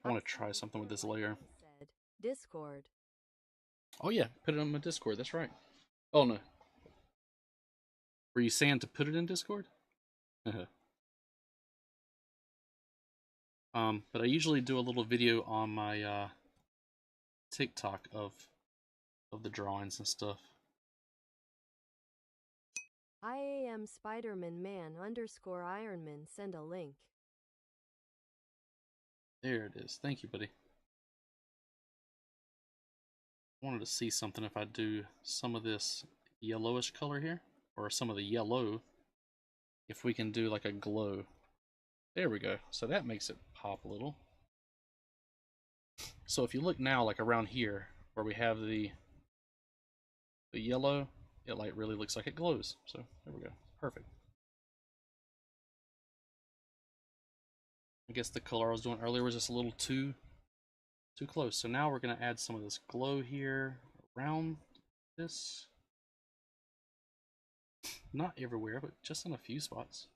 S3: I want to try something with this layer.
S2: Said, Discord.
S3: Oh yeah, put it on my Discord. That's right. Oh no. Were you saying to put it in Discord? But I usually do a little video on my TikTok of the drawings and stuff.
S2: IAM Spider-Man man underscore Ironman send a link.
S3: There it is. Thank you, buddy. I wanted to see something if I do some of this yellowish color here, or some of the yellow, if we can do like a glow. There we go. So that makes it pop a little. So if you look now, like around here, where we have the yellow, it like really looks like it glows. So there we go. Perfect. I guess the color I was doing earlier was just a little too close. So now we're gonna add some of this glow here around this. Not everywhere, but just in a few spots.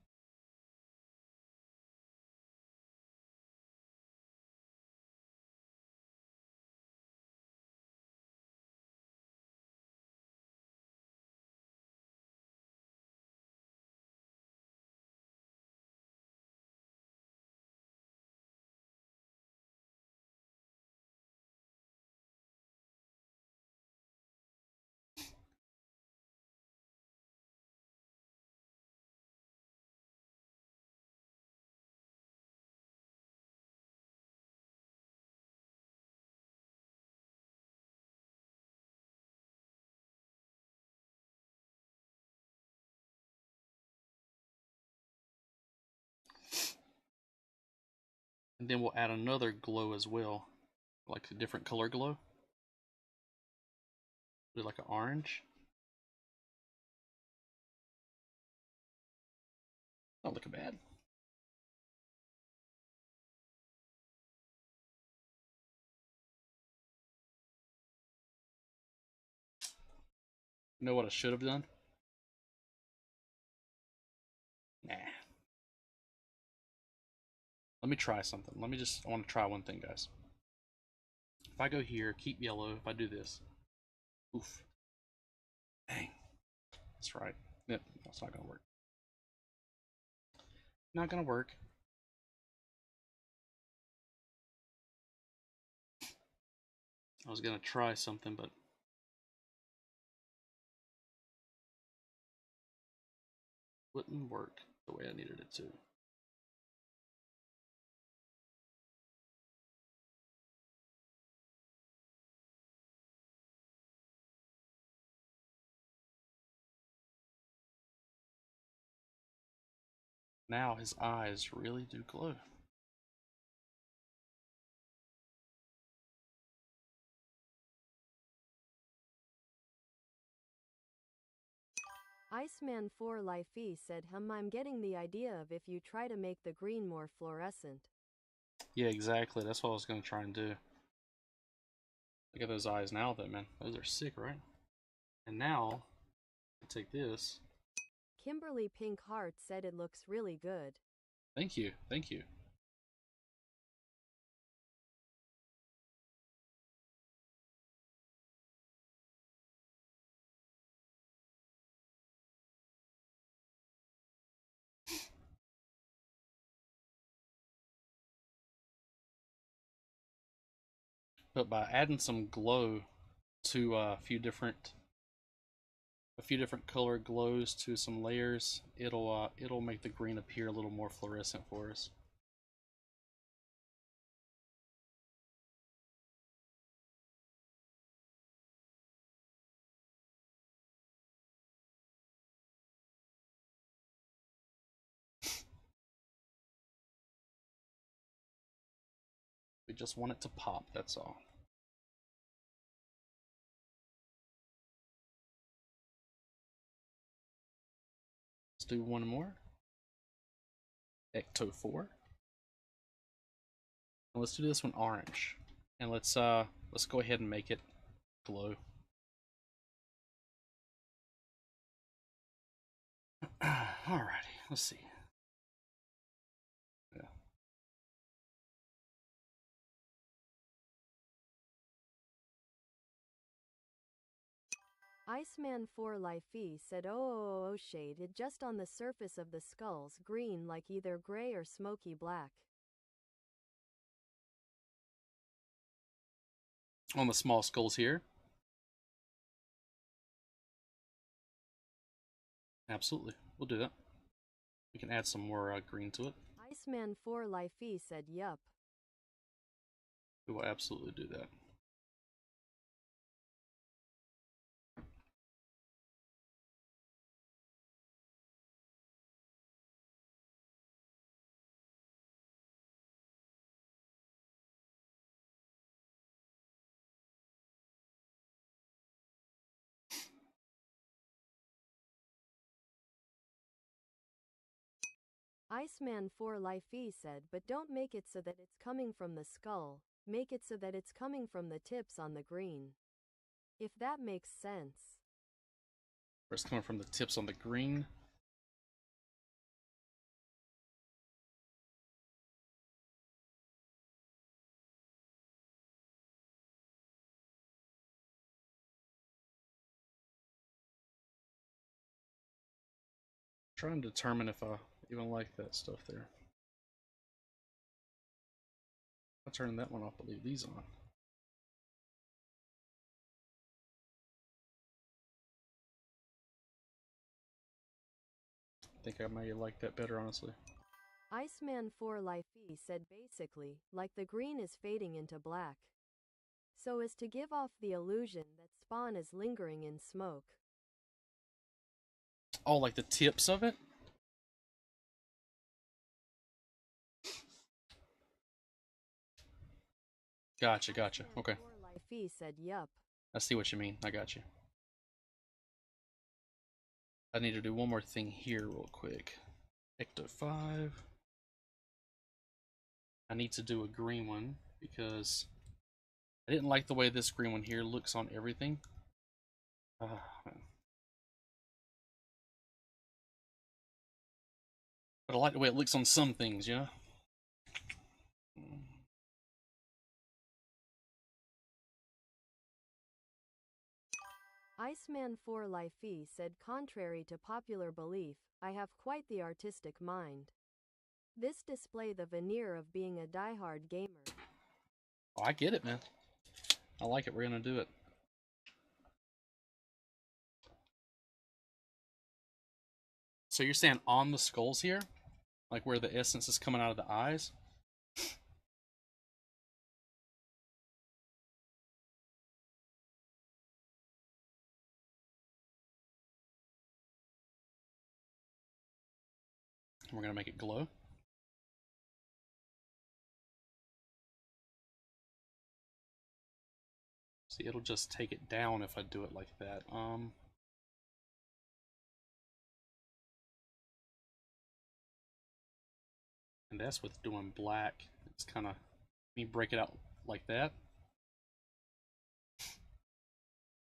S3: And then we'll add another glow as well, like a different color glow. Do like an orange. Not looking bad. You know what I should have done? Nah. Let me try something. I want to try one thing, guys. If I go here, keep yellow, if I do this. Oof. Dang. That's right. Yep, that's not gonna work. Not gonna work. I was gonna try something, but wouldn't work the way I needed it to. Now his eyes really do glow.
S2: Iceman 4 Lifey said I'm getting the idea of if you try to make the green more fluorescent.
S3: Yeah, exactly. That's what I was gonna try and do. Look at those eyes now, though, man. Those are sick, right? And now, I take this.
S2: Kimberly Pink Heart said it looks really good.
S3: Thank you, thank you. But by adding some glow to a few different color glows to some layers, it'll make the green appear a little more fluorescent for us. We just want it to pop, that's all. Let's do one more. Ecto 4. And let's do this one orange. And let's let's go ahead and make it glow. Alrighty, let's see. Yeah.
S2: Iceman 4 Lifey said, oh, shade, it just on the surface of the skulls, green like either gray or smoky black.
S3: On the small skulls here. Absolutely, we'll do that. We can add some more green to it.
S2: Iceman 4 Lifey said, yup.
S3: We will absolutely do that.
S2: Iceman 4 Lifey said, but don't make it so that it's coming from the skull, make it so that it's coming from the tips on the green. If that makes sense.
S3: Where it's coming from the tips on the green. Trying to determine if I even like that stuff there. I'll turn that one off, but leave these on. I think I may like that better, honestly.
S2: Iceman 4 Lifey said basically, like the green is fading into black. So as to give off the illusion that spawn is lingering in smoke.
S3: Oh, like the tips of it? Gotcha, gotcha. Okay.
S2: Lifey said, yup.
S3: I see what you mean. I got you. I need to do one more thing here real quick. Ecto 5. I need to do a green one because I didn't like the way this green one here looks on everything. Man. But I like the way it looks on some things, you know?
S2: Iceman 4 Lifey said, contrary to popular belief, I have quite the artistic mind. This display the veneer of being a diehard gamer.
S3: Oh, I get it, man. I like it. We're gonna do it. So you're saying on the skulls here? Like where the essence is coming out of the eyes? We're gonna make it glow. See, it'll just take it down if I do it like that. And that's with doing black. It's kind of, me break it out like that.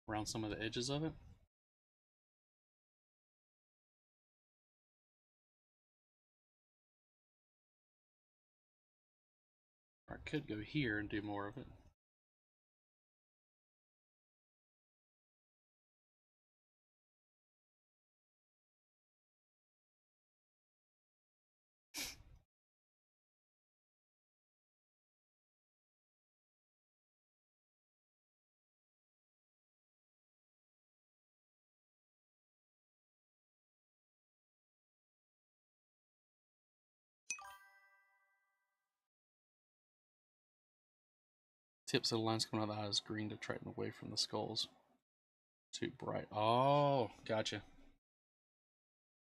S3: Around some of the edges of it. Or I could go here and do more of it. Tips of the lines coming out of the eyes green to attract them away from the skulls. Too bright. Oh, gotcha.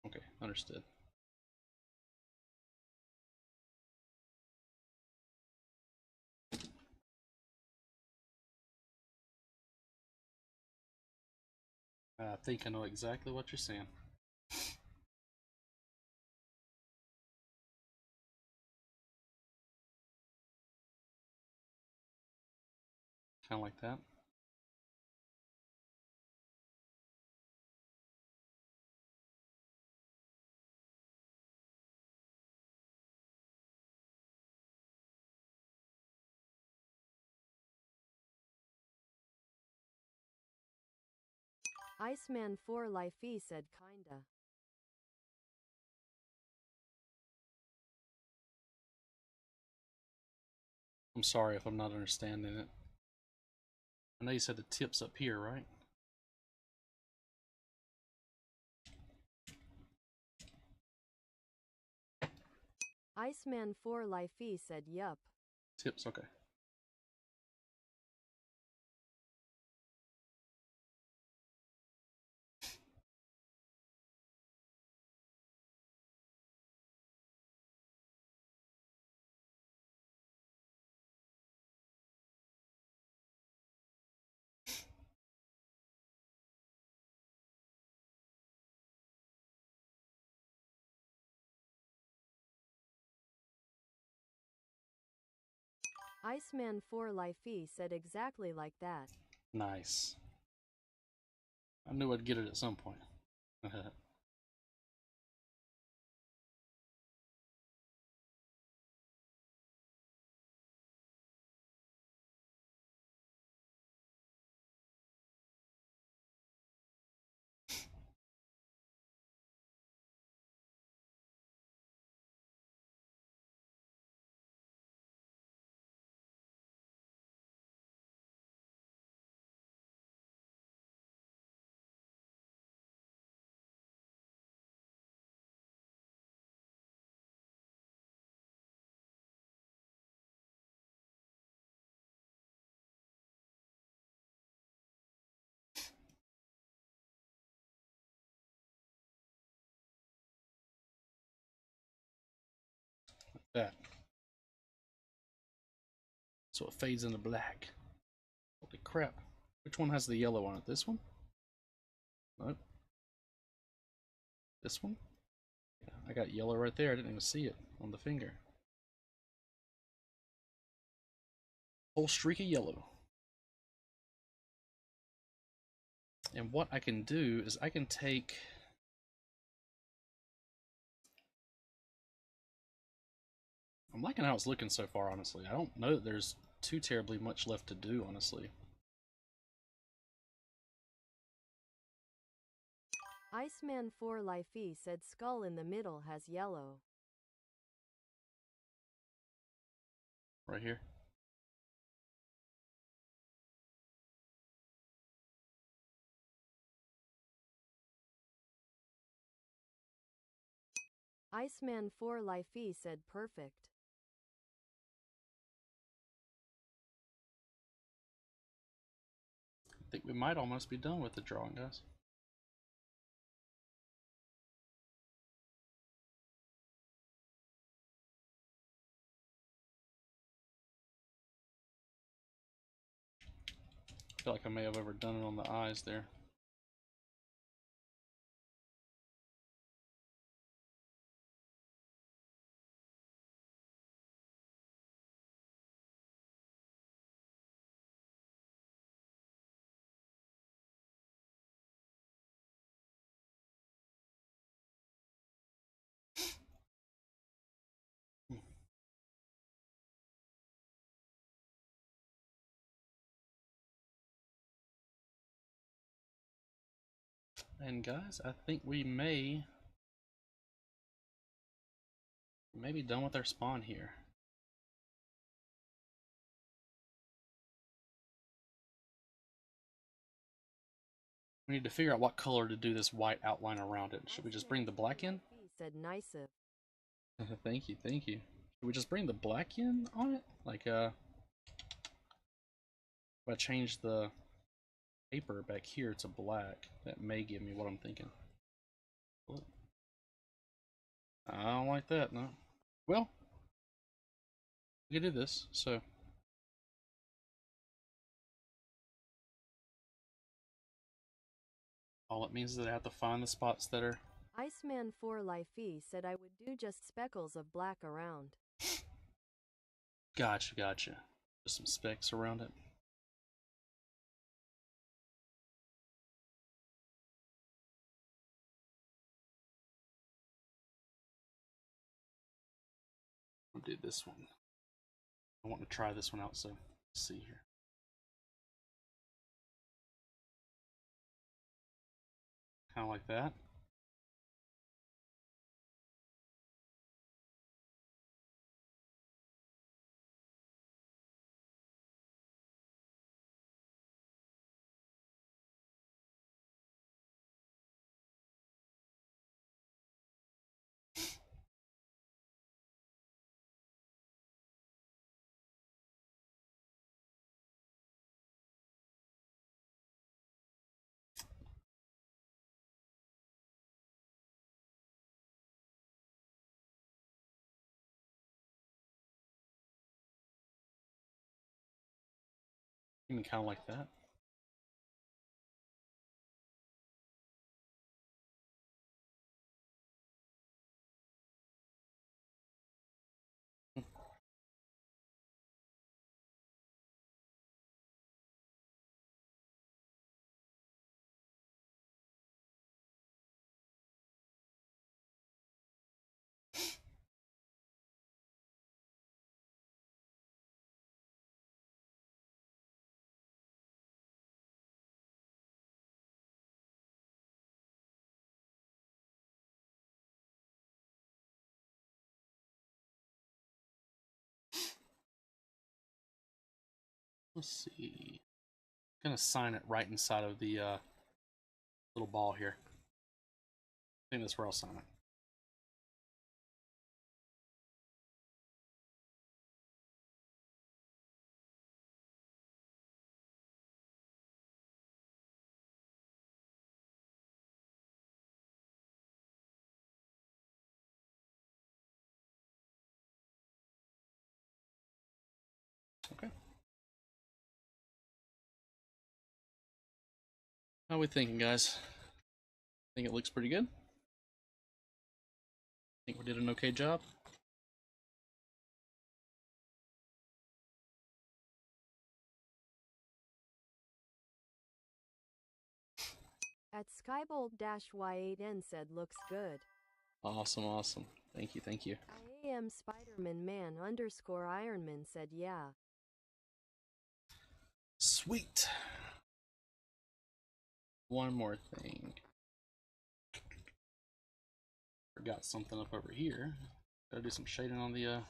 S3: Okay, understood. I think I know exactly what you're saying. Kind of like that.
S2: Iceman 4 Lifey said kinda.
S3: I'm sorry if I'm not understanding it. I know you said the tip's up here, right?
S2: Iceman 4 Lifey said yup.
S3: Tips, okay.
S2: Iceman 4 Lifey said exactly like that.
S3: Nice. I knew I'd get it at some point. That. So it fades into black. Holy crap. Which one has the yellow on it? This one? Nope. This one? Yeah, I got yellow right there. I didn't even see it on the finger. Whole streak of yellow. And what I can do is I can take... I'm liking how it's looking so far, honestly. I don't know that there's too terribly much left to do, honestly.
S2: Iceman 4 Lifey said skull in the middle has yellow.
S3: Right here.
S2: Iceman 4 Lifey said perfect.
S3: I think we might almost be done with the drawing, guys. I feel like I may have overdone it on the eyes there. And guys, I think we may be done with our spawn here. We need to figure out what color to do this white outline around it. Should we just bring the black in?
S2: Said nice.
S3: Thank you, thank you. Should we just bring the black in on it? Like, if I change the paper back here to black, that may give me what I'm thinking. I don't like that, no. Well, we can do this, so. All it means is that I have to find the spots that are...
S2: Iceman 4 Lifey said I would do just speckles of black around.
S3: Gotcha, gotcha. Just some specks around it. We'll do this one. I want to try this one out, so let's see here. Kind of like that. Even kind of like that. Let's see. I'm gonna sign it right inside of the little ball here. I think that's where I'll sign it. Okay. How are we thinking, guys? Think it looks pretty good? Think we did an okay job?
S2: At Skybolt-Y8N said looks good.
S3: Awesome, awesome. Thank you, thank you.
S2: I am Spider-Man man underscore Ironman said yeah.
S3: Sweet. One more thing. Forgot something up over here. Gotta do some shading on the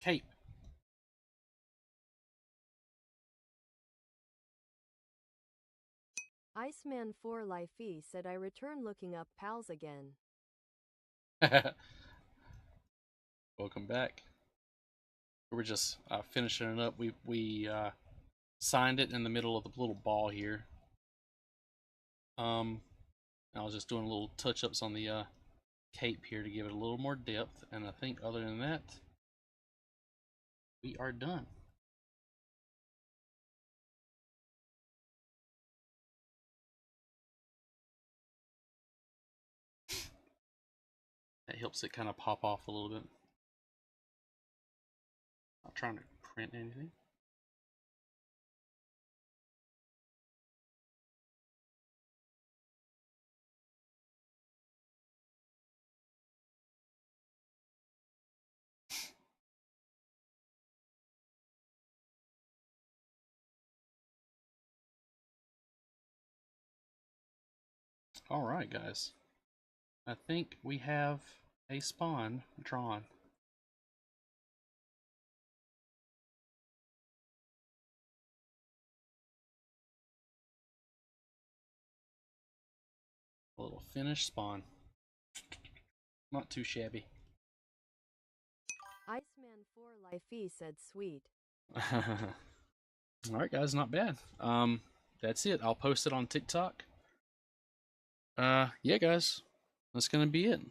S3: cape.
S2: Iceman 4 Lifey said I return looking up pals again.
S3: Welcome back. We're just finishing it up. We signed it in the middle of the little ball here. I was just doing little touch-ups on the cape here to give it a little more depth, and I think other than that, we are done. That helps it kind of pop off a little bit. Not trying to print anything. All right, guys. I think we have a spawn drawn. A little finished spawn. Not too shabby.
S2: Iceman 4 Lifey said sweet.
S3: Alright guys, not bad. That's it. I'll post it on TikTok. Yeah guys, that's gonna be it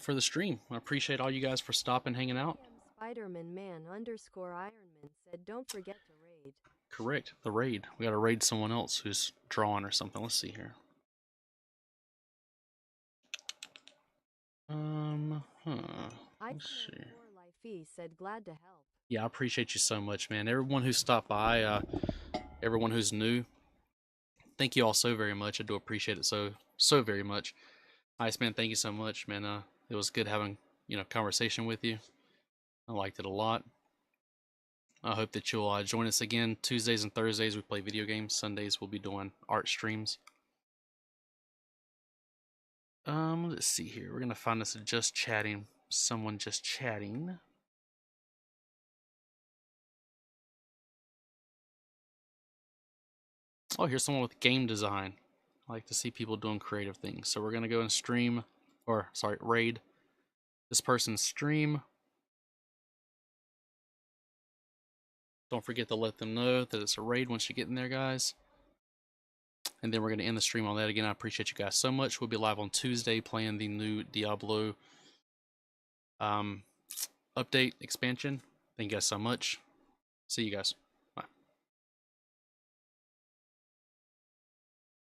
S3: for the stream. I appreciate all you guys for stopping, hanging out.
S2: I am Spider-Man man underscore Ironman said don't forget to raid.
S3: Correct, the raid. We gotta raid someone else who's drawing or something. Let's see here. Let's see.
S2: Iceman 4 Lifey said glad to help.
S3: Yeah, I appreciate you so much, man. Everyone who stopped by, everyone who's new, thank you all so very much. I do appreciate it so so very much. Iceman, thank you so much, man. It was good having, conversation with you. I liked it a lot. I hope that you'll join us again. Tuesdays and Thursdays we play video games. Sundays we'll be doing art streams. Let's see here. We're gonna find us just chatting. Someone just chatting. Oh, here's someone with game design. I like to see people doing creative things. So we're gonna go and stream, or sorry, raid this person's stream. Don't forget to let them know that it's a raid once you get in there, guys. And then we're going to end the stream on that. Again, I appreciate you guys so much. We'll be live on Tuesday playing the new Diablo update expansion. Thank you guys so much. See you guys.